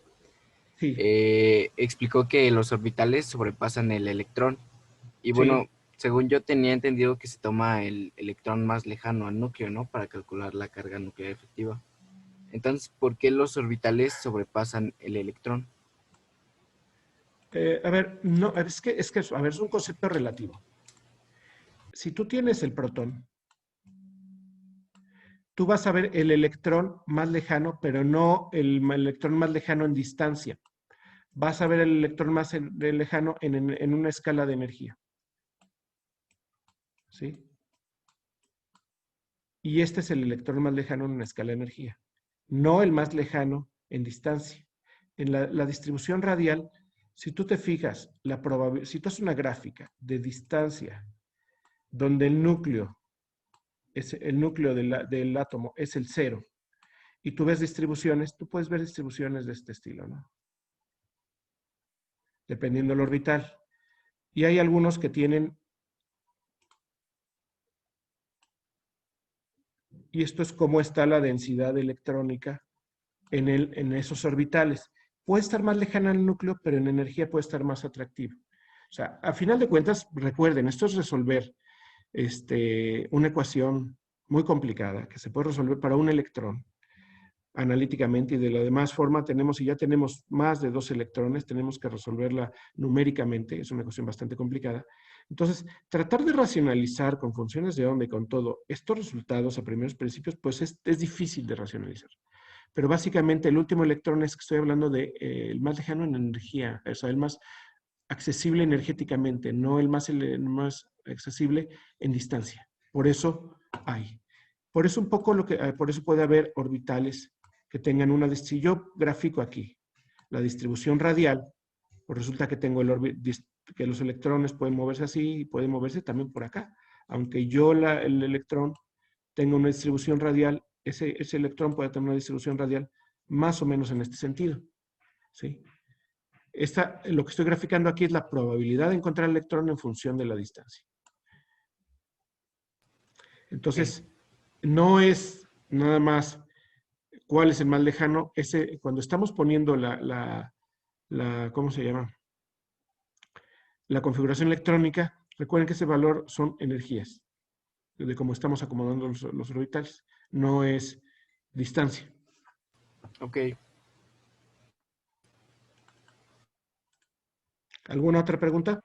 Sí. explicó que los orbitales sobrepasan el electrón. Y bueno, Sí. según yo tenía entendido que se toma el electrón más lejano al núcleo, ¿no? Para calcular la carga nuclear efectiva. Entonces, ¿por qué los orbitales sobrepasan el electrón? A ver, no, a ver, es un concepto relativo. Si tú tienes el protón, tú vas a ver el electrón más lejano, pero no el electrón más lejano en distancia. Vas a ver el electrón más lejano en una escala de energía. ¿Sí? Y este es el electrón más lejano en una escala de energía, no el más lejano en distancia. En la distribución radial, si tú te fijas, si tú haces una gráfica de distancia, donde el núcleo del átomo es el 0, y tú ves distribuciones, tú puedes ver distribuciones de este estilo, ¿no? Dependiendo del orbital. Y hay algunos que tienen, y esto es cómo está la densidad electrónica en esos orbitales. Puede estar más lejana al núcleo, pero en energía puede estar más atractivo. O sea, a final de cuentas, recuerden, esto es resolver una ecuación muy complicada que se puede resolver para un electrón analíticamente, y de la demás forma si ya tenemos más de 2 electrones, tenemos que resolverla numéricamente, es una ecuación bastante complicada. Entonces, tratar de racionalizar con funciones de onda y con todo estos resultados a primeros principios, pues es difícil de racionalizar. Pero básicamente el último electrón es que estoy hablando de el más lejano en energía, o sea, el más accesible energéticamente, no el más accesible en distancia. Por eso hay. Por eso un poco por eso puede haber orbitales que tengan si yo grafico aquí la distribución radial, pues resulta que tengo que los electrones pueden moverse así y pueden moverse también por acá. Aunque el electrón tenga una distribución radial, ese electrón puede tener una distribución radial más o menos en este sentido. ¿Sí? Lo que estoy graficando aquí es la probabilidad de encontrar el electrón en función de la distancia. Entonces, no es nada más cuál es el más lejano. Cuando estamos poniendo ¿cómo se llama? La configuración electrónica, recuerden que ese valor son energías, de cómo estamos acomodando los orbitales, no es distancia. Ok. ¿Alguna otra pregunta?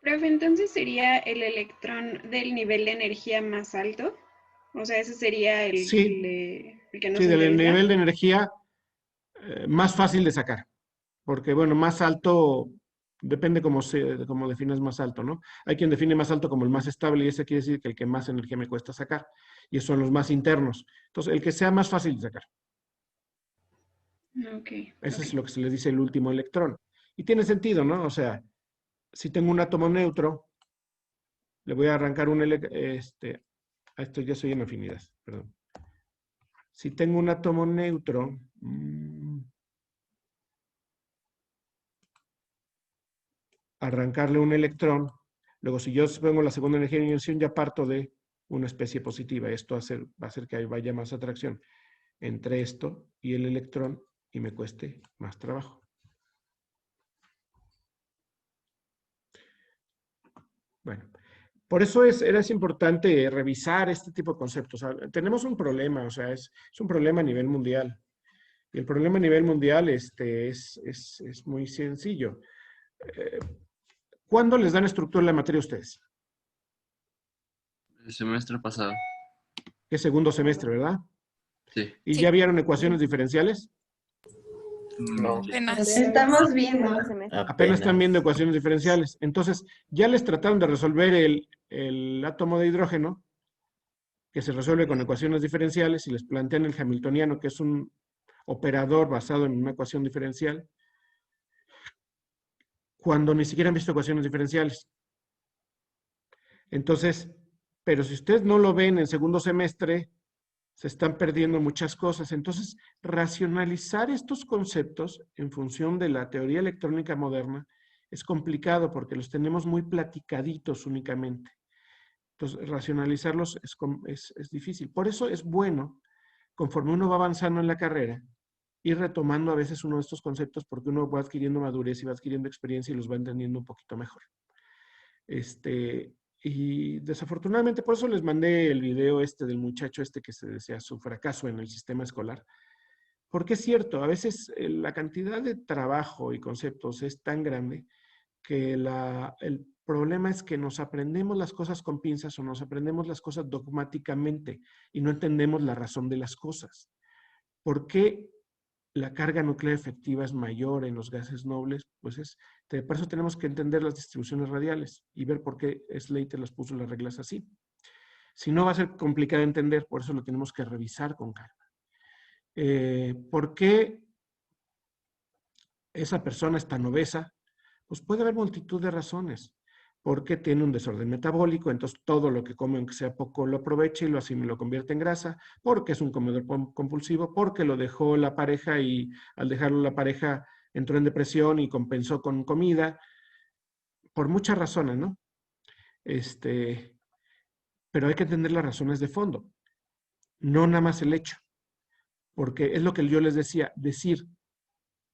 Profe, entonces sería el electrón del nivel de energía más alto. O sea, ese sería el que nos del interesa. nivel de energía más fácil de sacar. Porque, bueno, más alto depende cómo definas más alto, ¿no? Hay quien define más alto como el más estable, y ese quiere decir que el que más energía me cuesta sacar. Y esos son los más internos. Entonces, el que sea más fácil de sacar. Eso es lo que se le dice el último electrón. Y tiene sentido, ¿no? O sea, si tengo un átomo neutro, le voy a arrancar esto ya soy en afinidad, perdón. Si tengo un átomo neutro, arrancarle un electrón, luego si yo pongo la segunda energía de inyección, ya parto de una especie positiva. Esto va a hacer que vaya más atracción entre esto y el electrón y me cueste más trabajo. Bueno, por eso era importante revisar este tipo de conceptos. Tenemos un problema, o sea, es un problema a nivel mundial. Y el problema a nivel mundial es muy sencillo. ¿Cuándo les dan estructura a la materia a ustedes? El semestre pasado. Es segundo semestre, ¿verdad? Sí. ¿Y ya vieron ecuaciones diferenciales? No. Estamos viendo. Apenas están viendo ecuaciones diferenciales. Entonces, ya les trataron de resolver el átomo de hidrógeno, que se resuelve con ecuaciones diferenciales, y les plantean el hamiltoniano, que es un operador basado en una ecuación diferencial, cuando ni siquiera han visto ecuaciones diferenciales. Entonces, pero si ustedes no lo ven en segundo semestre, se están perdiendo muchas cosas. Entonces, racionalizar estos conceptos en función de la teoría electrónica moderna es complicado porque los tenemos muy platicaditos únicamente. Entonces, racionalizarlos es difícil. Por eso es bueno, conforme uno va avanzando en la carrera, ir retomando a veces uno de estos conceptos porque uno va adquiriendo madurez y va adquiriendo experiencia y los va entendiendo un poquito mejor. Y desafortunadamente, por eso les mandé el video del muchacho que se decía su fracaso en el sistema escolar. Porque es cierto, a veces la cantidad de trabajo y conceptos es tan grande que el problema es que nos aprendemos las cosas con pinzas o nos aprendemos las cosas dogmáticamente y no entendemos la razón de las cosas. ¿Por qué la carga nuclear efectiva es mayor en los gases nobles? Pues por eso tenemos que entender las distribuciones radiales y ver por qué Slater las puso las reglas así. Si no, va a ser complicado de entender, por eso lo tenemos que revisar con calma. ¿Por qué esa persona es tan obesa? Pues puede haber multitud de razones. Porque tiene un desorden metabólico, entonces todo lo que come, aunque sea poco, lo aprovecha y lo convierte en grasa, porque es un comedor compulsivo, porque lo dejó la pareja y al dejarlo la pareja entró en depresión y compensó con comida, por muchas razones, ¿no? Pero hay que entender las razones de fondo, no nada más el hecho, porque es lo que yo les decía, decir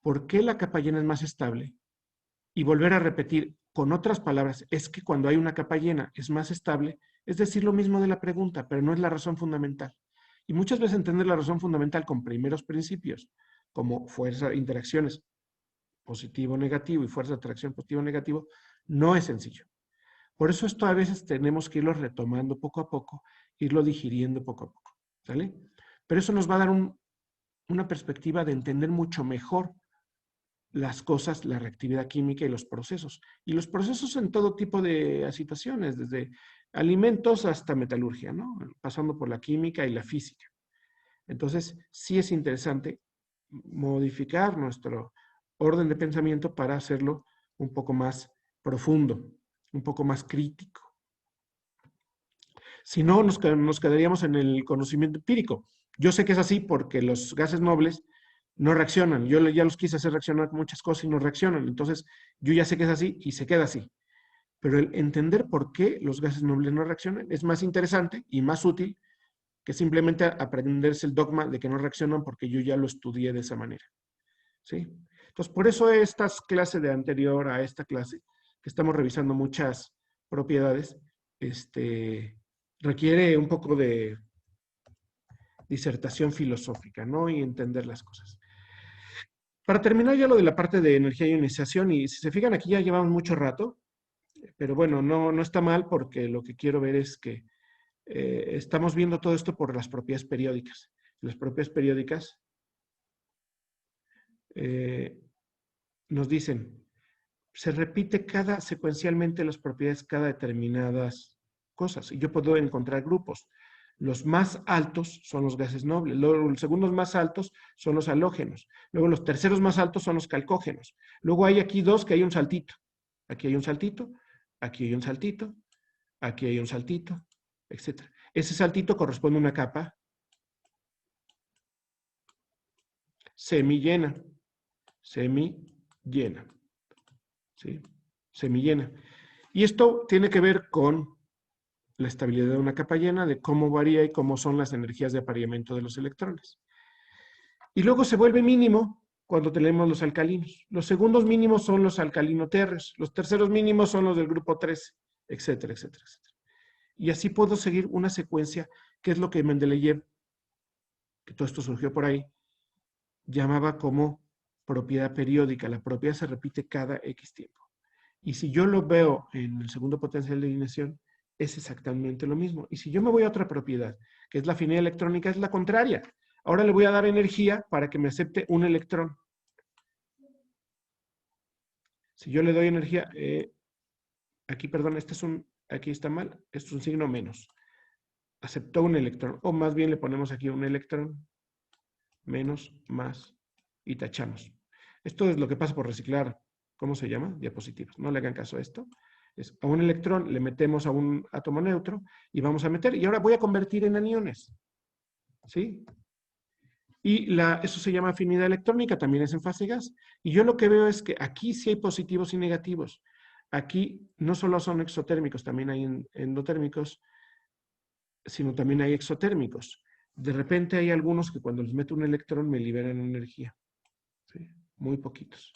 por qué la capa llena es más estable y volver a repetir con otras palabras, es que cuando hay una capa llena es más estable, es decir lo mismo de la pregunta, pero no es la razón fundamental. Y muchas veces entender la razón fundamental con primeros principios, como fuerza, interacciones positivo-negativo y fuerza de atracción positivo-negativo, no es sencillo. Por eso esto a veces tenemos que irlo retomando poco a poco, irlo digiriendo poco a poco, ¿sale? Pero eso nos va a dar una perspectiva de entender mucho mejor las cosas, la reactividad química y los procesos. Y los procesos en todo tipo de situaciones, desde alimentos hasta metalurgia, ¿no? Pasando por la química y la física. Entonces, sí es interesante modificar nuestro orden de pensamiento para hacerlo un poco más profundo, un poco más crítico. Si no, nos quedaríamos en el conocimiento empírico. Yo sé que es así porque los gases nobles no reaccionan. Yo ya los quise hacer reaccionar con muchas cosas y no reaccionan. Entonces, yo ya sé que es así y se queda así. Pero el entender por qué los gases nobles no reaccionan es más interesante y más útil que simplemente aprenderse el dogma de que no reaccionan porque yo ya lo estudié de esa manera. ¿Sí? Entonces, por eso estas clases de anterior a esta clase, que estamos revisando muchas propiedades, requiere un poco de disertación filosófica, ¿no? Y entender las cosas. Para terminar ya lo de la parte de energía y ionización, y si se fijan aquí ya llevamos mucho rato, pero bueno, no está mal porque lo que quiero ver es que estamos viendo todo esto por las propiedades periódicas. Las propiedades periódicas nos dicen, se repite secuencialmente las propiedades cada determinadas cosas, y yo puedo encontrar grupos. Los más altos son los gases nobles, luego los segundos más altos son los halógenos, luego los terceros más altos son los calcógenos. Luego hay aquí dos que hay un saltito. Aquí hay un saltito, aquí hay un saltito, aquí hay un saltito, etc. Ese saltito corresponde a una capa semillena, ¿sí? Semillena. Y esto tiene que ver con la estabilidad de una capa llena, de cómo varía y cómo son las energías de apareamiento de los electrones. Y luego se vuelve mínimo cuando tenemos los alcalinos. Los segundos mínimos son los alcalino-térreos, los terceros mínimos son los del grupo 13, etcétera, etcétera, etcétera. Y así puedo seguir una secuencia, que es lo que Mendeleev, que todo esto surgió por ahí, llamaba como propiedad periódica. La propiedad se repite cada X tiempo. Y si yo lo veo en el segundo potencial de alineación, es exactamente lo mismo. Y si yo me voy a otra propiedad, que es la afinidad electrónica, es la contraria. Ahora le voy a dar energía para que me acepte un electrón. Si yo le doy energía, aquí, perdón, aquí está mal, esto es un signo menos. Aceptó un electrón, o más bien le ponemos aquí un electrón, menos, más, y tachamos. Esto es lo que pasa por reciclar, ¿cómo se llama? Diapositivas. No le hagan caso a esto. A un electrón le metemos a un átomo neutro y vamos a meter, y ahora voy a convertir en aniones. ¿Sí? Y eso se llama afinidad electrónica, también es en fase gas. Y yo lo que veo es que aquí sí hay positivos y negativos. Aquí no solo son exotérmicos, también hay endotérmicos, sino también hay exotérmicos. De repente hay algunos que cuando les meto un electrón me liberan energía. ¿Sí? Muy poquitos.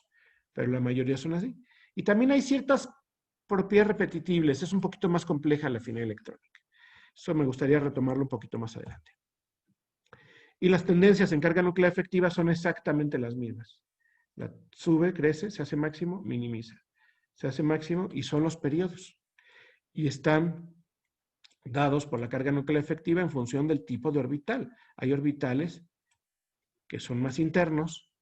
Pero la mayoría son así. Y también hay ciertas propiedades repetibles. Es un poquito más compleja la afinidad electrónica. Eso me gustaría retomarlo un poquito más adelante. Y las tendencias en carga nuclear efectiva son exactamente las mismas. Sube, crece, se hace máximo, minimiza. Se hace máximo y son los periodos. Y están dados por la carga nuclear efectiva en función del tipo de orbital. Hay orbitales que son más internos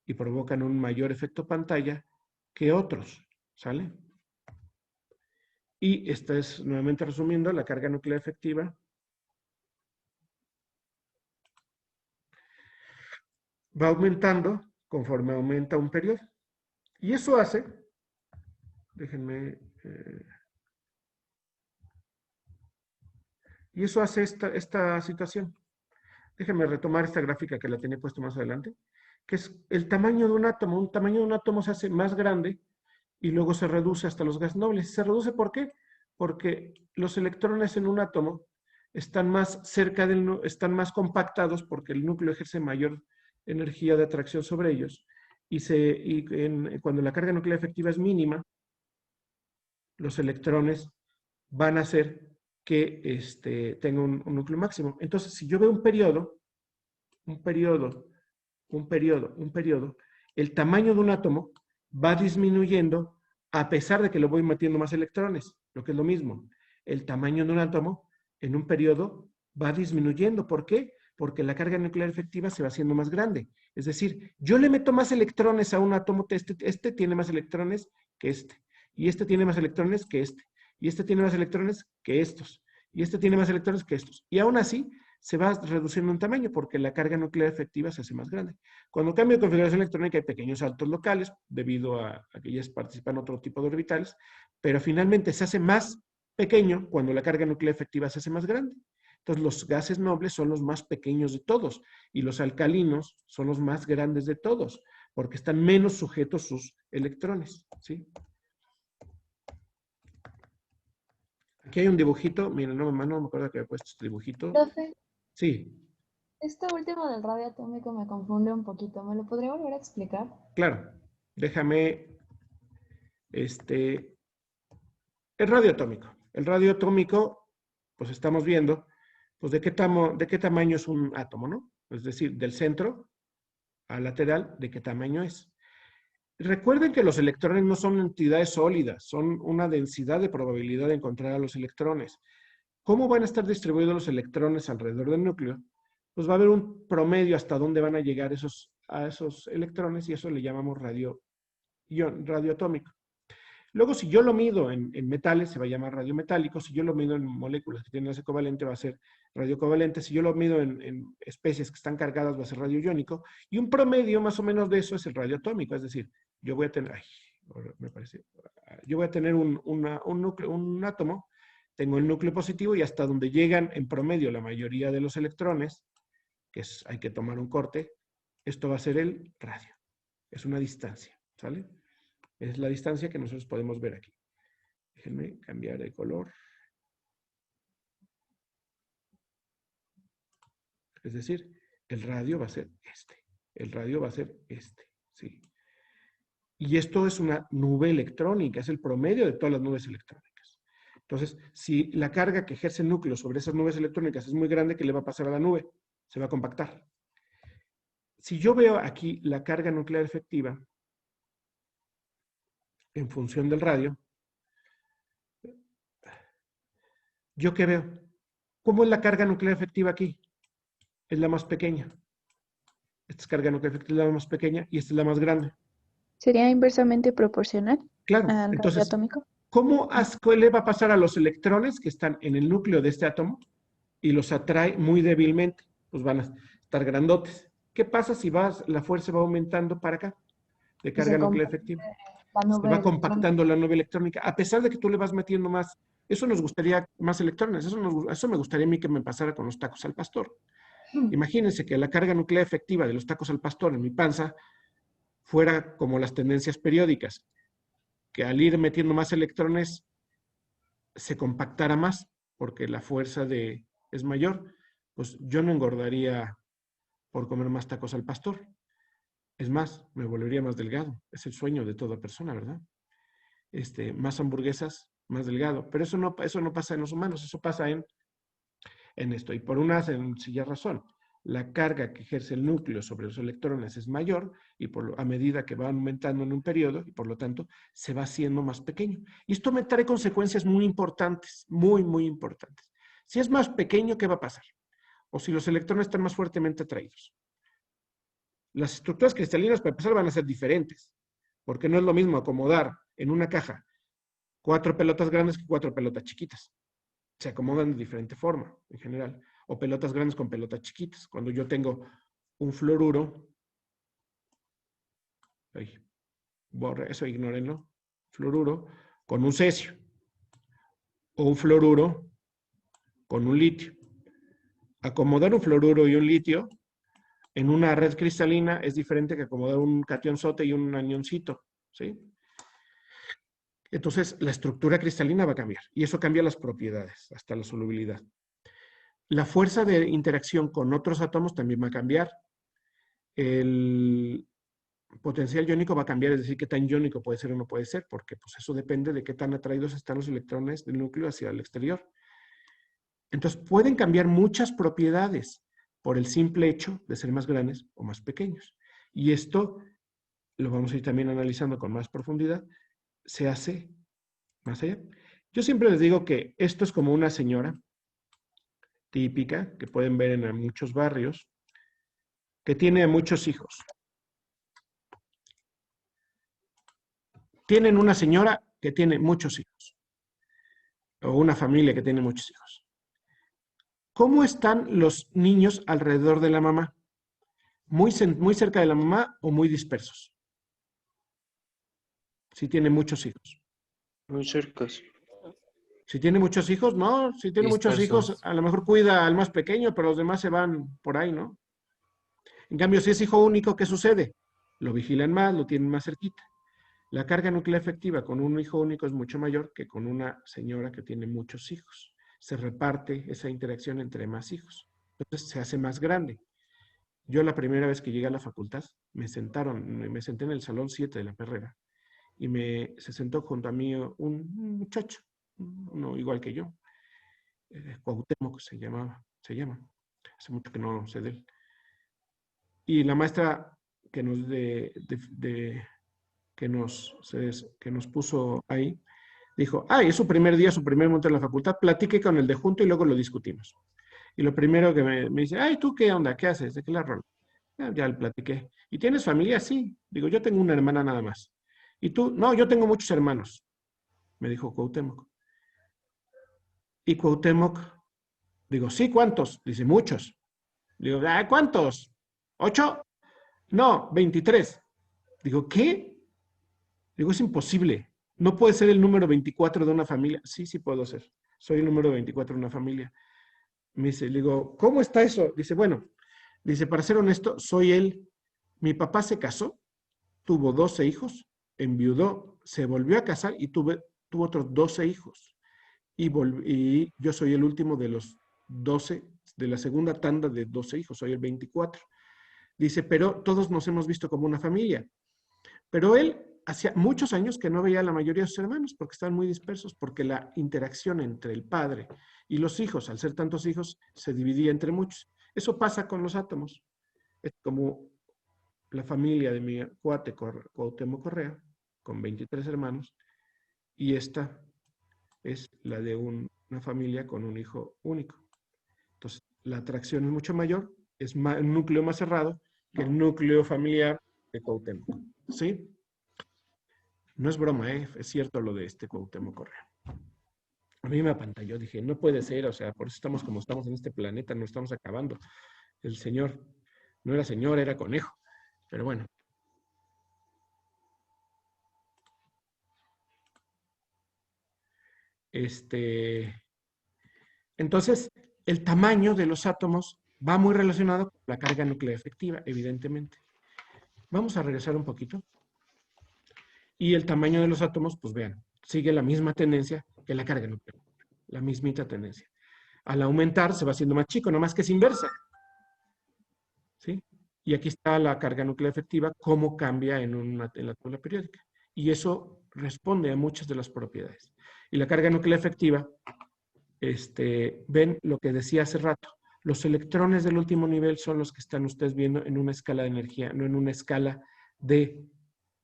y provocan un mayor efecto pantalla que otros. ¿Sale? Y esta es, nuevamente resumiendo, la carga nuclear efectiva va aumentando conforme aumenta un periodo. Y eso hace, déjenme, y eso hace esta situación. Déjenme retomar esta gráfica que la tenía puesto más adelante, que es el tamaño de un átomo. Un tamaño de un átomo se hace más grande y luego se reduce hasta los gases nobles. ¿Se reduce por qué? Porque los electrones en un átomo están más cerca están más compactados porque el núcleo ejerce mayor energía de atracción sobre ellos. Cuando la carga nuclear efectiva es mínima, los electrones van a hacer que tenga un núcleo máximo. Entonces, si yo veo un periodo, el tamaño de un átomo va disminuyendo a pesar de que le voy metiendo más electrones, lo que es lo mismo. El tamaño de un átomo en un periodo va disminuyendo. ¿Por qué? Porque la carga nuclear efectiva se va haciendo más grande. Es decir, yo le meto más electrones a un átomo, este tiene más electrones que este, y este tiene más electrones que este, y este tiene más electrones que estos, y este tiene más electrones que estos. Y aún así, se va reduciendo en tamaño porque la carga nuclear efectiva se hace más grande. Cuando cambio de configuración electrónica hay pequeños saltos locales debido a que ellas participan en otro tipo de orbitales, pero finalmente se hace más pequeño cuando la carga nuclear efectiva se hace más grande. Entonces los gases nobles son los más pequeños de todos y los alcalinos son los más grandes de todos porque están menos sujetos sus electrones. ¿Sí? Aquí hay un dibujito. Miren, no me acuerdo que había puesto este dibujito. Profe, Sí, esto último del radio atómico me confunde un poquito. ¿Me lo podría volver a explicar? claro. Déjame. El radio atómico. El radio atómico, pues estamos viendo, pues de qué tamaño es un átomo, ¿no? Es decir, del centro al lateral, de qué tamaño es. Recuerden que los electrones no son entidades sólidas, son una densidad de probabilidad de encontrar a los electrones. ¿Cómo van a estar distribuidos los electrones alrededor del núcleo? Pues va a haber un promedio hasta dónde van a llegar a esos electrones y eso le llamamos radio atómico. Luego, si yo lo mido en metales, se va a llamar radiometálico. Si yo lo mido en moléculas que tienen enlace covalente, va a ser radiocovalente. Si yo lo mido en especies que están cargadas, va a ser radioiónico. Y un promedio más o menos de eso es el radioatómico. Es decir, yo voy a tener, yo voy a tener un átomo, tengo el núcleo positivo y hasta donde llegan en promedio la mayoría de los electrones, que hay que tomar un corte, esto va a ser el radio. Es una distancia, ¿sale? Es la distancia que nosotros podemos ver aquí. Déjenme cambiar de color. Es decir, el radio va a ser este. El radio va a ser este, ¿sí? Y esto es una nube electrónica, es el promedio de todas las nubes electrónicas. Entonces, si la carga que ejerce el núcleo sobre esas nubes electrónicas es muy grande, ¿qué le va a pasar a la nube? Se va a compactar. Si yo veo aquí la carga nuclear efectiva, en función del radio, ¿yo qué veo? ¿Cómo es la carga nuclear efectiva aquí? Es la más pequeña. Esta es carga nuclear efectiva, es la más pequeña y esta es la más grande. ¿Sería inversamente proporcional Claro, al entonces, radio atómico? ¿qué le va a pasar a los electrones que están en el núcleo de este átomo y los atrae muy débilmente? Pues van a estar grandotes. ¿Qué pasa si la fuerza va aumentando para acá de carga nuclear efectiva? Se va compactando la nube electrónica, a pesar de que tú le vas metiendo más. Eso nos gustaría más electrones, eso me gustaría a mí que me pasara con los tacos al pastor. Imagínense que la carga nuclear efectiva de los tacos al pastor en mi panza fuera como las tendencias periódicas, que al ir metiendo más electrones se compactara más, porque la fuerza es mayor, pues yo no engordaría por comer más tacos al pastor. Es más, me volvería más delgado. Es el sueño de toda persona, ¿verdad? Más hamburguesas, más delgado. Pero eso no pasa en los humanos, eso pasa en esto. Y por una sencilla razón, la carga que ejerce el núcleo sobre los electrones es mayor y a medida que va aumentando en un periodo, y por lo tanto se va haciendo más pequeño. Y esto me trae consecuencias muy importantes, muy, muy importantes. Si es más pequeño, ¿qué va a pasar? O si los electrones están más fuertemente atraídos. Las estructuras cristalinas, para empezar, van a ser diferentes, porque no es lo mismo acomodar en una caja 4 pelotas grandes que 4 pelotas chiquitas. Se acomodan de diferente forma, en general. O pelotas grandes con pelotas chiquitas. Cuando yo tengo un fluoruro, eso ignórenlo, fluoruro con un cesio, o un fluoruro con un litio. Acomodar un fluoruro y un litio en una red cristalina es diferente que acomodar un cationzote y un anioncito, ¿sí? Entonces, la estructura cristalina va a cambiar, y eso cambia las propiedades, hasta la solubilidad. La fuerza de interacción con otros átomos también va a cambiar. El potencial iónico va a cambiar, es decir, qué tan iónico puede ser o no puede ser, porque pues, eso depende de qué tan atraídos están los electrones del núcleo hacia el exterior. Entonces, pueden cambiar muchas propiedades por el simple hecho de ser más grandes o más pequeños. Y esto lo vamos a ir también analizando con más profundidad, se hace más allá. Yo siempre les digo que esto es como una señora típica, que pueden ver en muchos barrios, que tiene muchos hijos. Tienen una señora que tiene muchos hijos, o una familia que tiene muchos hijos. ¿Cómo están los niños alrededor de la mamá? ¿Muy cerca de la mamá o muy dispersos? Si tiene muchos hijos. Muy cerca. Si tiene muchos hijos, no. Si tiene muchos hijos, a lo mejor cuida al más pequeño, pero los demás se van por ahí, ¿no? En cambio, si es hijo único, ¿qué sucede? Lo vigilan más, lo tienen más cerquita. La carga nuclear efectiva con un hijo único es mucho mayor que con una señora que tiene muchos hijos. Se reparte esa interacción entre más hijos. Entonces se hace más grande. Yo la primera vez que llegué a la facultad, me senté en el salón 7 de la Perrera y se sentó junto a mí un muchacho, uno igual que yo, Cuauhtémoc se llama, hace mucho que no sé de él. Y la maestra que nos puso ahí, dijo, es su primer día, su primer momento en la facultad, platique con el de junto y luego lo discutimos. Y lo primero que me dice, ¿tú qué onda? ¿Qué haces? ¿De qué la rola? Ya le platiqué. ¿Y tienes familia? Sí. Digo, yo tengo una hermana nada más. ¿Y tú? No, yo tengo muchos hermanos, me dijo Cuauhtémoc. Y Cuauhtémoc, digo, sí, ¿cuántos? Dice, muchos. Digo, ¿cuántos? ¿8? No, 23. Digo, ¿qué? Digo, es imposible. No puede ser el número 24 de una familia. Sí, sí puedo ser. Soy el número 24 de una familia. Me dice, le digo, ¿cómo está eso? Dice, bueno, dice, para ser honesto, soy él. Mi papá se casó, tuvo 12 hijos, enviudó, se volvió a casar y tuvo otros 12 hijos. Y yo soy el último de los 12, de la segunda tanda de 12 hijos, soy el 24. Dice, pero todos nos hemos visto como una familia. Pero él hacía muchos años que no veía a la mayoría de sus hermanos porque estaban muy dispersos, porque la interacción entre el padre y los hijos, al ser tantos hijos, se dividía entre muchos. Eso pasa con los átomos. Es como la familia de mi cuate Cuauhtémoc Correa, con 23 hermanos, y esta es la de una familia con un hijo único. Entonces, la atracción es mucho mayor, es un núcleo más cerrado que el núcleo familiar de Cuauhtémoc. ¿Sí? No es broma, es cierto lo de Cuauhtémoc Correa. A mí me apantalló, dije, no puede ser, o sea, por eso estamos como estamos en este planeta, no estamos acabando. El señor no era señor, era conejo, pero bueno. Entonces, el tamaño de los átomos Va muy relacionado con la carga nuclear efectiva, evidentemente. Vamos a regresar un poquito. Y el tamaño de los átomos, pues vean, sigue la misma tendencia que la carga nuclear. La mismita tendencia. Al aumentar se va haciendo más chico, nomás que es inversa. ¿Sí? Y aquí está la carga nuclear efectiva, cómo cambia en la tabla periódica. Y eso responde a muchas de las propiedades. Y la carga nuclear efectiva, ven lo que decía hace rato. Los electrones del último nivel son los que están ustedes viendo en una escala de energía, no en una escala de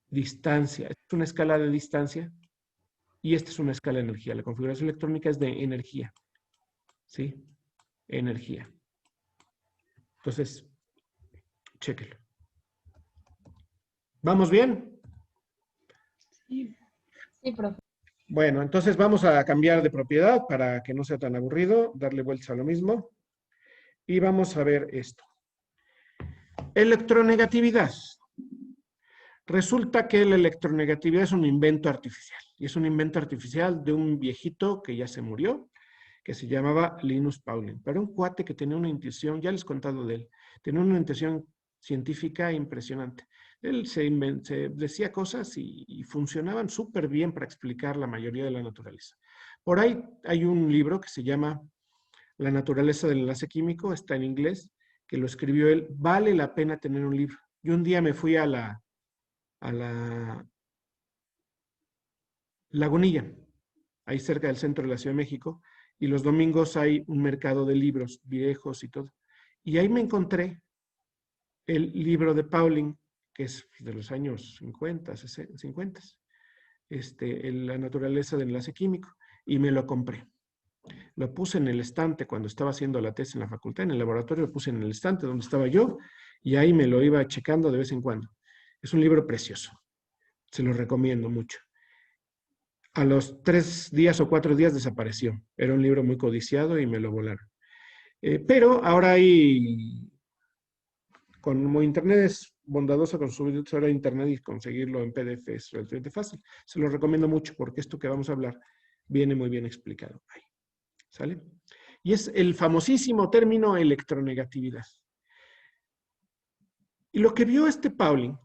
distancia. Esta es una escala de distancia y esta es una escala de energía. La configuración electrónica es de energía. ¿Sí? Energía. Entonces, chéquelo. ¿Vamos bien? Sí, profe. Bueno, entonces vamos a cambiar de propiedad para que no sea tan aburrido, darle vueltas a lo mismo. Y vamos a ver esto. Electronegatividad. Resulta que la electronegatividad es un invento artificial. Y es un invento artificial de un viejito que ya se murió, que se llamaba Linus Pauling. Pero un cuate que tenía una intuición, ya les he contado de él, tenía una intuición científica impresionante. Él se decía cosas y funcionaban súper bien para explicar la mayoría de la naturaleza. Por ahí hay un libro que se llama La naturaleza del enlace químico, está en inglés, que lo escribió él. Vale la pena tener un libro. Yo un día me fui a la Lagunilla, ahí cerca del centro de la Ciudad de México, y los domingos hay un mercado de libros viejos y todo. Y ahí me encontré el libro de Pauling, que es de los años 50, La naturaleza del enlace químico, y me lo compré. Lo puse en el estante cuando estaba haciendo la tesis en la facultad, en el laboratorio lo puse en el estante donde estaba yo, y ahí me lo iba checando de vez en cuando. Es un libro precioso, se lo recomiendo mucho. A los 3 días o 4 días desapareció. Era un libro muy codiciado y me lo volaron. Pero ahora hay, como Internet es bondadoso con su ahora Internet y conseguirlo en PDF es relativamente fácil. Se lo recomiendo mucho porque esto que vamos a hablar viene muy bien explicado ahí. ¿Sale? Y es el famosísimo término electronegatividad. Y lo que vio Pauling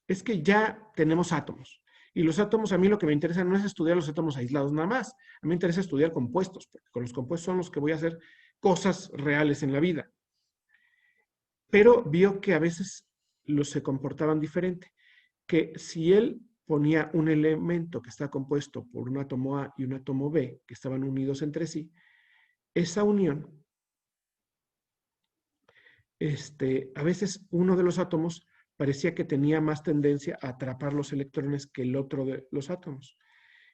es que ya tenemos átomos. Y los átomos, a mí lo que me interesa no es estudiar los átomos aislados nada más. A mí me interesa estudiar compuestos, porque con los compuestos son los que voy a hacer cosas reales en la vida. Pero vio que a veces se comportaban diferente. Que si él ponía un elemento que está compuesto por un átomo A y un átomo B, que estaban unidos entre sí, esa unión, a veces uno de los átomos parecía que tenía más tendencia a atrapar los electrones que el otro de los átomos.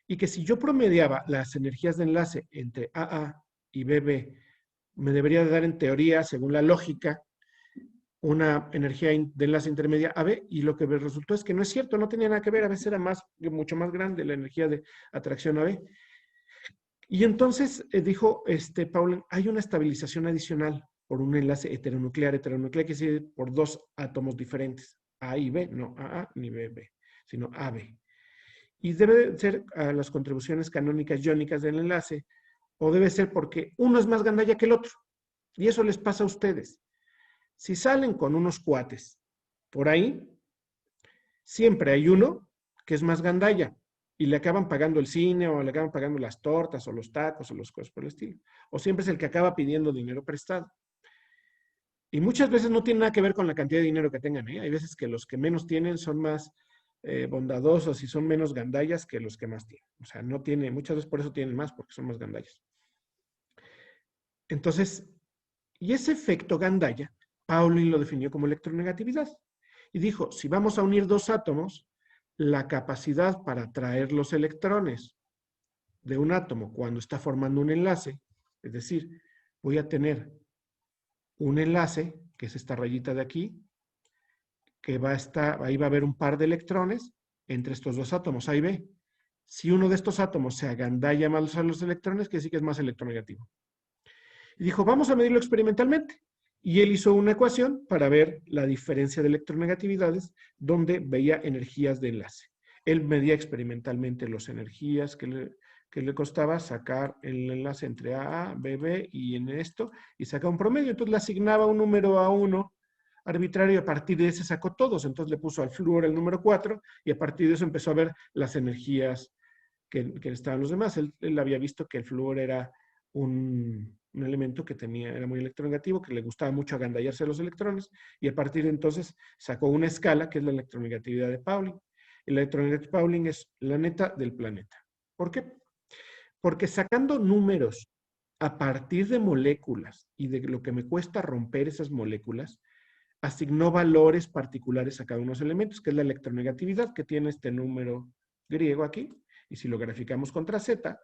Y que si yo promediaba las energías de enlace entre AA y BB, me debería de dar en teoría, según la lógica, una energía de enlace intermedia AB, y lo que me resultó es que no es cierto, no tenía nada que ver, a veces era mucho más grande la energía de atracción AB. Y entonces dijo Pauling, hay una estabilización adicional por un enlace heteronuclear. Heteronuclear quiere decir por 2 átomos diferentes, A y B, no AA ni BB, sino AB. Y debe ser a las contribuciones canónicas iónicas del enlace, o debe ser porque uno es más gandalla que el otro. Y eso les pasa a ustedes. Si salen con unos cuates por ahí, siempre hay uno que es más gandalla y le acaban pagando el cine o le acaban pagando las tortas o los tacos o las cosas por el estilo. O siempre es el que acaba pidiendo dinero prestado. Y muchas veces no tiene nada que ver con la cantidad de dinero que tengan. Hay veces que los que menos tienen son más bondadosos y son menos gandallas que los que más tienen. O sea, no tiene, muchas veces por eso tienen más, porque son más gandallas. Entonces, y ese efecto gandalla, Pauling lo definió como electronegatividad. Y dijo, si vamos a unir 2 átomos, la capacidad para atraer los electrones de un átomo cuando está formando un enlace, es decir, voy a tener un enlace, que es esta rayita de aquí, que ahí va a haber un par de electrones entre estos 2 átomos, A y B. Si uno de estos átomos se agandalla más a los electrones, quiere decir que es más electronegativo. Y dijo, vamos a medirlo experimentalmente. Y él hizo una ecuación para ver la diferencia de electronegatividades donde veía energías de enlace. Él medía experimentalmente las energías que que le costaba sacar el enlace entre A, B, B y en esto, y saca un promedio. Entonces le asignaba un número a uno arbitrario y a partir de ese sacó todos. Entonces le puso al flúor el número 4 y a partir de eso empezó a ver las energías que estaban los demás. Él había visto que el flúor era un elemento que era muy electronegativo, que le gustaba mucho agandallarse a los electrones, y a partir de entonces sacó una escala que es la electronegatividad de Pauling. Y la electronegatividad de Pauling es la neta del planeta. ¿Por qué? Porque sacando números a partir de moléculas y de lo que me cuesta romper esas moléculas, asignó valores particulares a cada uno de los elementos, que es la electronegatividad, que tiene este número griego aquí, y si lo graficamos contra Z,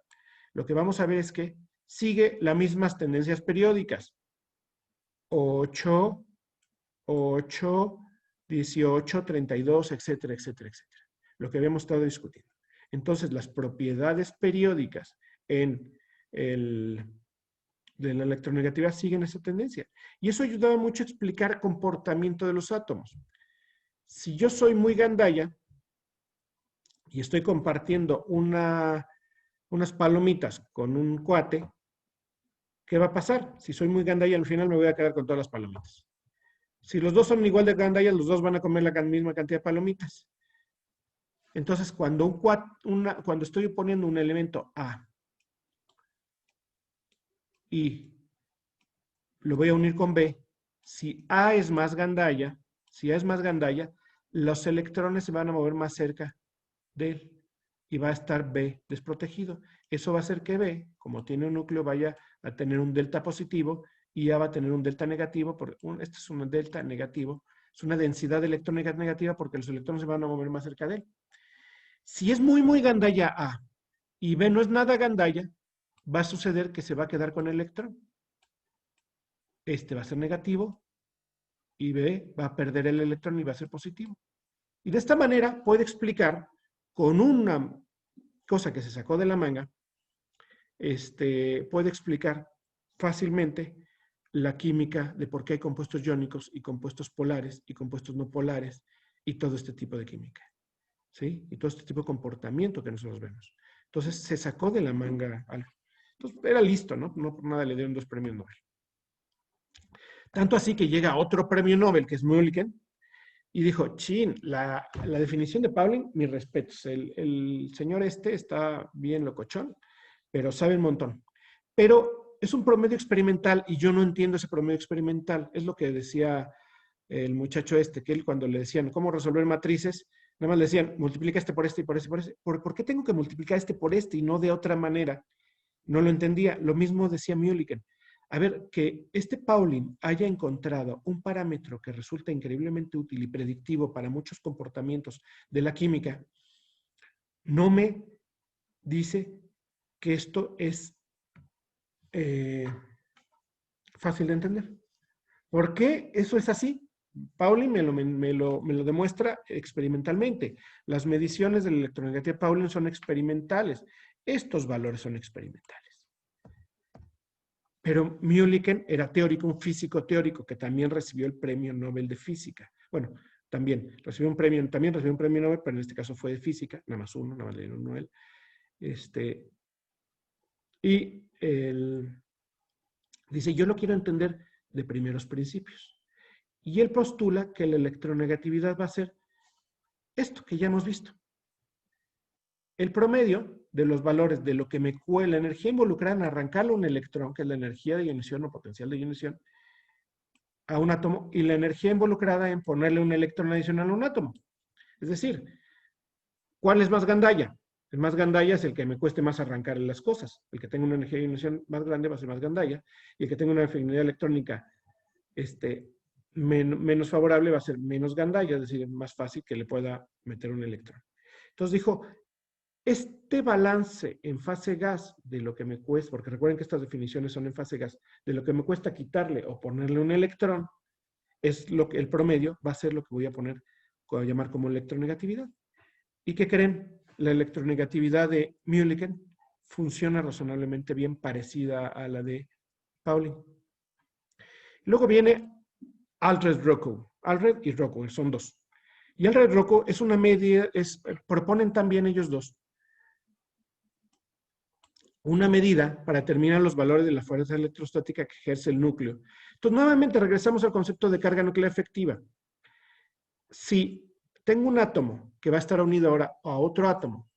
lo que vamos a ver es que sigue las mismas tendencias periódicas. 8, 8, 18, 32, etcétera, etcétera, etcétera. Lo que habíamos estado discutiendo. Entonces, las propiedades periódicas de la electronegatividad siguen esa tendencia. Y eso ayudaba mucho a explicar el comportamiento de los átomos. Si yo soy muy gandalla y estoy compartiendo unas palomitas con un cuate, ¿qué va a pasar? Si soy muy gandalla, al final me voy a quedar con todas las palomitas. Si los dos son igual de gandalla, los dos van a comer la misma cantidad de palomitas. Entonces, cuando estoy poniendo un elemento A y lo voy a unir con B, si A es más gandalla, los electrones se van a mover más cerca de él y va a estar B desprotegido. Eso va a hacer que B, como tiene un núcleo, vaya a tener un delta positivo y A va a tener un delta negativo. Este es un delta negativo, es una densidad electrónica porque los electrones se van a mover más cerca de él. Si es muy, muy gandalla A y B no es nada gandalla, va a suceder que se va a quedar con el electrón. Este va a ser negativo y B va a perder el electrón y va a ser positivo. Y de esta manera puede explicar con una cosa que se sacó de la manga, puede explicar fácilmente la química de por qué hay compuestos iónicos y compuestos polares y compuestos no polares y todo este tipo de química. ¿Sí? Y todo este tipo de comportamiento que nosotros vemos. Entonces se sacó de la manga algo. Entonces era listo, ¿no? No por nada le dieron 2 premios Nobel. Tanto así que llega otro premio Nobel, que es Mulliken, y dijo, chin, la definición de Pauling, mis respetos. El señor está bien locochón, pero sabe un montón. Pero es un promedio experimental y yo no entiendo ese promedio experimental. Es lo que decía el muchacho que él cuando le decían cómo resolver matrices, nada más le decían, multiplica este por este y por este y por este. ¿Por qué tengo que multiplicar este por este y no de otra manera? No lo entendía. Lo mismo decía Mulliken. A ver, que Pauling haya encontrado un parámetro que resulta increíblemente útil y predictivo para muchos comportamientos de la química, no me dice que esto es fácil de entender. ¿Por qué eso es así? Pauling me lo demuestra experimentalmente. Las mediciones de la electronegatividad de Pauling son experimentales. Estos valores son experimentales. Pero Mulliken era teórico, un físico teórico que también recibió el premio Nobel de Física. Bueno, también recibió un premio Nobel, pero en este caso fue de Física, nada más uno, nada más le dieron Nobel. Y él dice, yo lo quiero entender de primeros principios. Y él postula que la electronegatividad va a ser esto que ya hemos visto. El promedio de los valores de lo que me cuesta, la energía involucrada en arrancarle un electrón, que es la energía de ionización o potencial de ionización, a un átomo, y la energía involucrada en ponerle un electrón adicional a un átomo. Es decir, ¿cuál es más gandalla? El más gandalla es el que me cueste más arrancar las cosas. El que tenga una energía de ionización más grande va a ser más gandalla, y el que tenga una afinidad electrónica menos favorable va a ser menos gandalla, es decir, es más fácil que le pueda meter un electrón. Entonces dijo, este balance en fase gas de lo que me cuesta, porque recuerden que estas definiciones son en fase gas, de lo que me cuesta quitarle o ponerle un electrón, es lo que el promedio va a ser lo que voy a llamar como electronegatividad. ¿Y qué creen? La electronegatividad de Mulliken funciona razonablemente bien, parecida a la de Pauling. Luego viene Aldred-Rocco. Aldred y Rocco, son 2. Y Aldred-Rocco es una media, proponen también ellos 2 una medida para determinar los valores de la fuerza electrostática que ejerce el núcleo. Entonces, nuevamente regresamos al concepto de carga nuclear efectiva. Si tengo un átomo que va a estar unido ahora a otro átomo,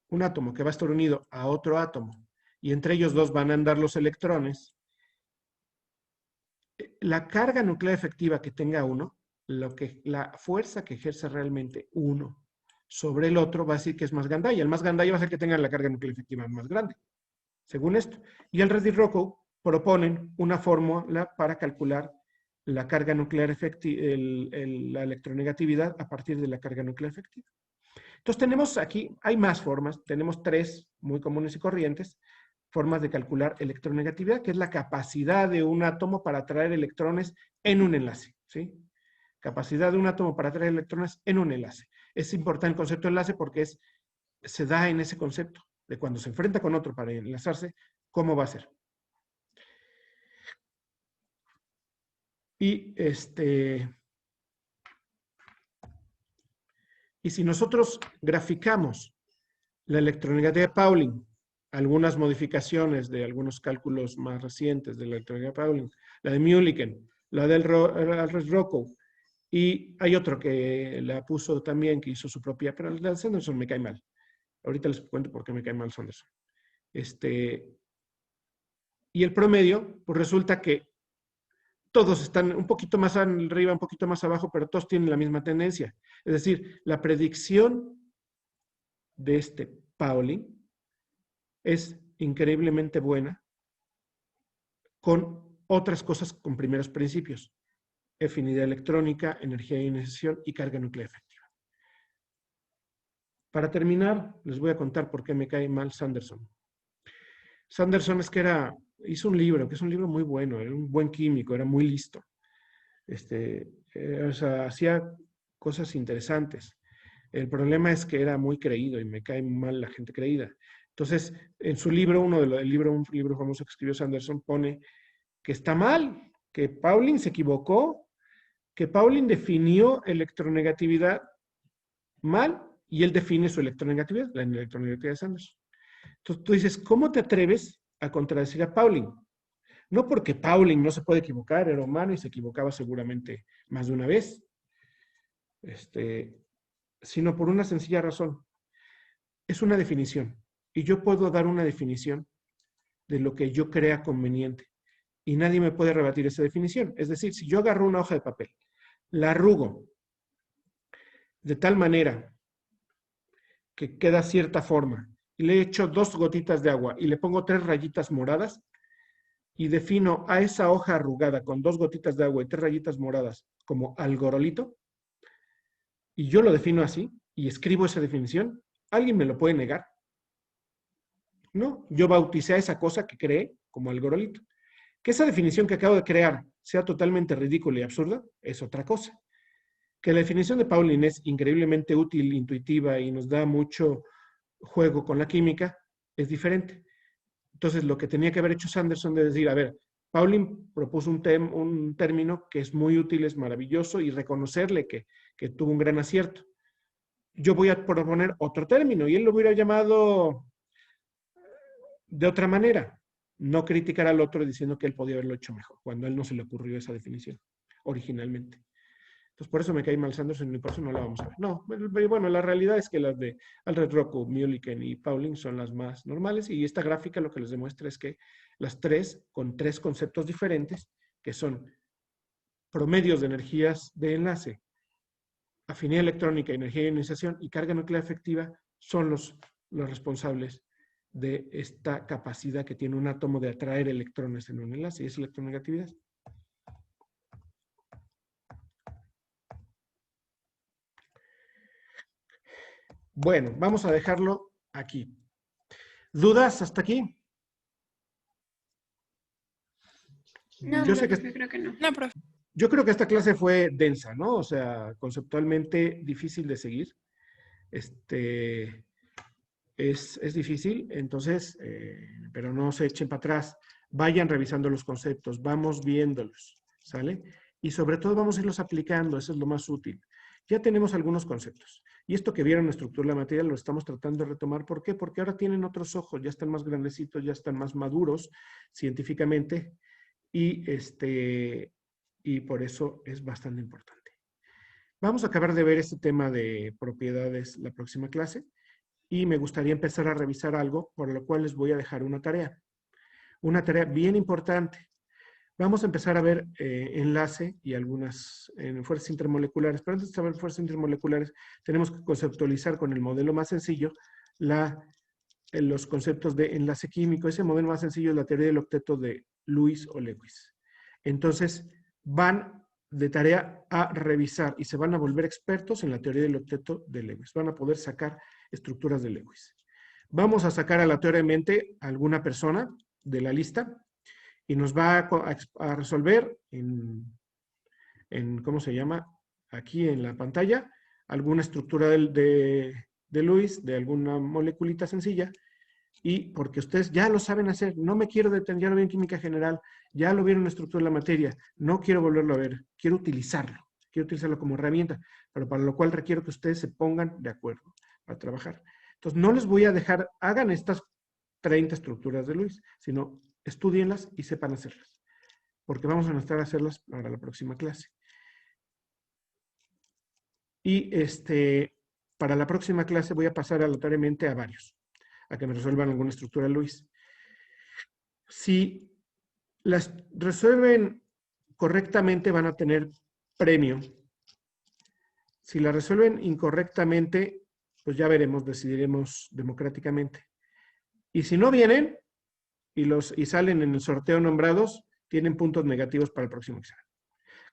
un átomo que va a estar unido a otro átomo, y entre ellos dos van a andar los electrones, la carga nuclear efectiva que tenga uno, la fuerza que ejerce realmente uno sobre el otro va a decir que es más gandalla. El más gandalla va a ser que tenga la carga nuclear efectiva más grande, según esto. Y el Reddy-Rockow proponen una fórmula para calcular la carga nuclear efectiva, la electronegatividad a partir de la carga nuclear efectiva. Entonces tenemos aquí, hay más formas, tenemos 3 muy comunes y corrientes, formas de calcular electronegatividad, que es la capacidad de un átomo para atraer electrones en un enlace, ¿sí? Capacidad de un átomo para atraer electrones en un enlace. Es importante el concepto de enlace porque se da en ese concepto de cuando se enfrenta con otro para enlazarse, ¿cómo va a ser? Y si nosotros graficamos la electronegatividad de Pauling, algunas modificaciones de algunos cálculos más recientes de la electronegatividad de Pauling, la de Mulliken, la del Reddy-Rockow, y hay otro que la puso también, que hizo su propia, pero el de Sanderson me cae mal. Ahorita les cuento por qué me cae mal Sanderson. Y el promedio, pues resulta que todos están un poquito más arriba, un poquito más abajo, pero todos tienen la misma tendencia. Es decir, la predicción de Pauling es increíblemente buena con otras cosas, con primeros principios. Afinidad electrónica, energía de ionicización y carga nuclear efectiva. Para terminar, les voy a contar por qué me cae mal Sanderson. Sanderson es que hizo un libro, que es un libro muy bueno, era un buen químico, era muy listo. O sea, hacía cosas interesantes. El problema es que era muy creído y me cae mal la gente creída. Entonces, en su libro, un libro famoso que escribió Sanderson, pone que está mal, que Pauling se equivocó, que Pauling definió electronegatividad mal y él define su electronegatividad, la electronegatividad de Sanderson. Entonces tú dices, ¿cómo te atreves a contradecir a Pauling? No porque Pauling no se puede equivocar, era humano y se equivocaba seguramente más de una vez, sino por una sencilla razón. Es una definición. Y yo puedo dar una definición de lo que yo crea conveniente. Y nadie me puede rebatir esa definición. Es decir, si yo agarro una hoja de papel, la arrugo de tal manera que queda cierta forma, y le echo 2 gotitas de agua y le pongo 3 rayitas moradas, y defino a esa hoja arrugada con 2 gotitas de agua y 3 rayitas moradas como algorolito, y yo lo defino así, y escribo esa definición, ¿alguien me lo puede negar? No, yo bauticé a esa cosa que creé como algorolito. Que esa definición que acabo de crear sea totalmente ridícula y absurda es otra cosa. Que la definición de Pauling es increíblemente útil, intuitiva y nos da mucho juego con la química es diferente. Entonces, lo que tenía que haber hecho Sanderson de decir, a ver, Pauling propuso un término que es muy útil, es maravilloso y reconocerle que tuvo un gran acierto. Yo voy a proponer otro término y él lo hubiera llamado de otra manera. No criticar al otro diciendo que él podía haberlo hecho mejor, cuando a él no se le ocurrió esa definición originalmente. Entonces, por eso me cae mal Sanderson y por eso no la vamos a ver. No, bueno, la realidad es que las de Reddy-Rockow, Mulliken y Pauling son las más normales y esta gráfica lo que les demuestra es que las 3, con 3 conceptos diferentes, que son promedios de energías de enlace, afinidad electrónica, energía de ionización y carga nuclear efectiva, son los responsables de esta capacidad que tiene un átomo de atraer electrones en un enlace, y es electronegatividad. Bueno, vamos a dejarlo aquí. ¿Dudas hasta aquí? No, yo sé que creo que no. No, profe. Yo creo que esta clase fue densa, ¿no? O sea, conceptualmente difícil de seguir. Es difícil, entonces, pero no se echen para atrás. Vayan revisando los conceptos, vamos viéndolos, ¿sale? Y sobre todo vamos a irlos aplicando, eso es lo más útil. Ya tenemos algunos conceptos. Y esto que vieron en estructura de la materia lo estamos tratando de retomar. ¿Por qué? Porque ahora tienen otros ojos, ya están más grandecitos, ya están más maduros científicamente y por eso es bastante importante. Vamos a acabar de ver este tema de propiedades la próxima clase y me gustaría empezar a revisar algo, por lo cual les voy a dejar una tarea. Una tarea bien importante. Vamos a empezar a ver enlace y algunas fuerzas intermoleculares. Pero antes de saber fuerzas intermoleculares, tenemos que conceptualizar con el modelo más sencillo los conceptos de enlace químico. Ese modelo más sencillo es la teoría del octeto de Lewis o Lewis. Entonces, van de tarea a revisar y se van a volver expertos en la teoría del octeto de Lewis. Van a poder sacar estructuras de Lewis. Vamos a sacar aleatoriamente a alguna persona de la lista y nos va a resolver ¿cómo se llama? Aquí en la pantalla, alguna estructura de Lewis, de alguna moleculita sencilla, y porque ustedes ya lo saben hacer, no me quiero detener, ya lo vi en química general, ya lo vieron en la estructura de la materia, no quiero volverlo a ver, quiero utilizarlo como herramienta, pero para lo cual requiero que ustedes se pongan de acuerdo para trabajar. Entonces, no les voy a dejar, hagan estas 30 estructuras de Lewis, sino estudienlas y sepan hacerlas, porque vamos a necesitar hacerlas para la próxima clase. Y para la próxima clase voy a pasar aleatoriamente a varios, a que me resuelvan alguna estructura Lewis. Si las resuelven correctamente van a tener premio. Si la resuelven incorrectamente, pues ya veremos, decidiremos democráticamente. Y si no vienen y salen en el sorteo nombrados, tienen puntos negativos para el próximo examen.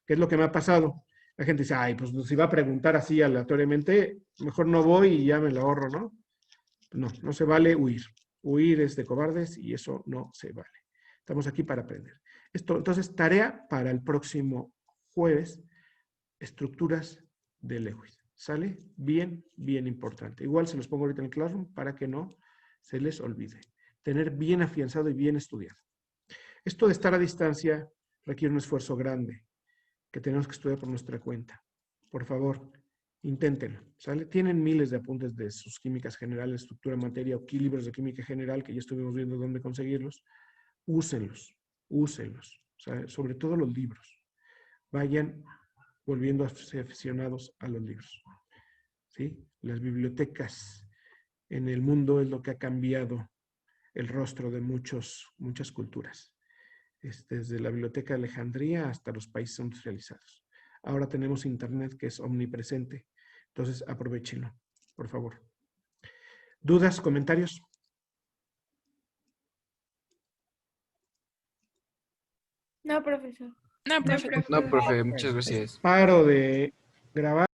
¿Qué es lo que me ha pasado? La gente dice, ay, pues si va a preguntar así aleatoriamente, mejor no voy y ya me lo ahorro, ¿no? No, no se vale huir. Huir es de cobardes y eso no se vale. Estamos aquí para aprender. Entonces, tarea para el próximo jueves, estructuras de Lewis. ¿Sale? Bien, bien importante. Igual se los pongo ahorita en el Classroom para que no se les olvide. Tener bien afianzado y bien estudiado. Esto de estar a distancia requiere un esfuerzo grande que tenemos que estudiar por nuestra cuenta. Por favor, inténtenlo. ¿Sale? Tienen miles de apuntes de sus químicas generales, estructura de materia o libros de química general que ya estuvimos viendo dónde conseguirlos. Úsenlos, úsenlos. ¿Sale? Sobre todo los libros. Vayan volviendo a ser aficionados a los libros. ¿Sí? Las bibliotecas en el mundo es lo que ha cambiado el rostro de muchas culturas. Desde la Biblioteca de Alejandría hasta los países industrializados. Ahora tenemos Internet que es omnipresente. Entonces, aprovechenlo, por favor. ¿Dudas, comentarios? No, profesor. No, profe. No, profe, muchas gracias. Paro de grabar.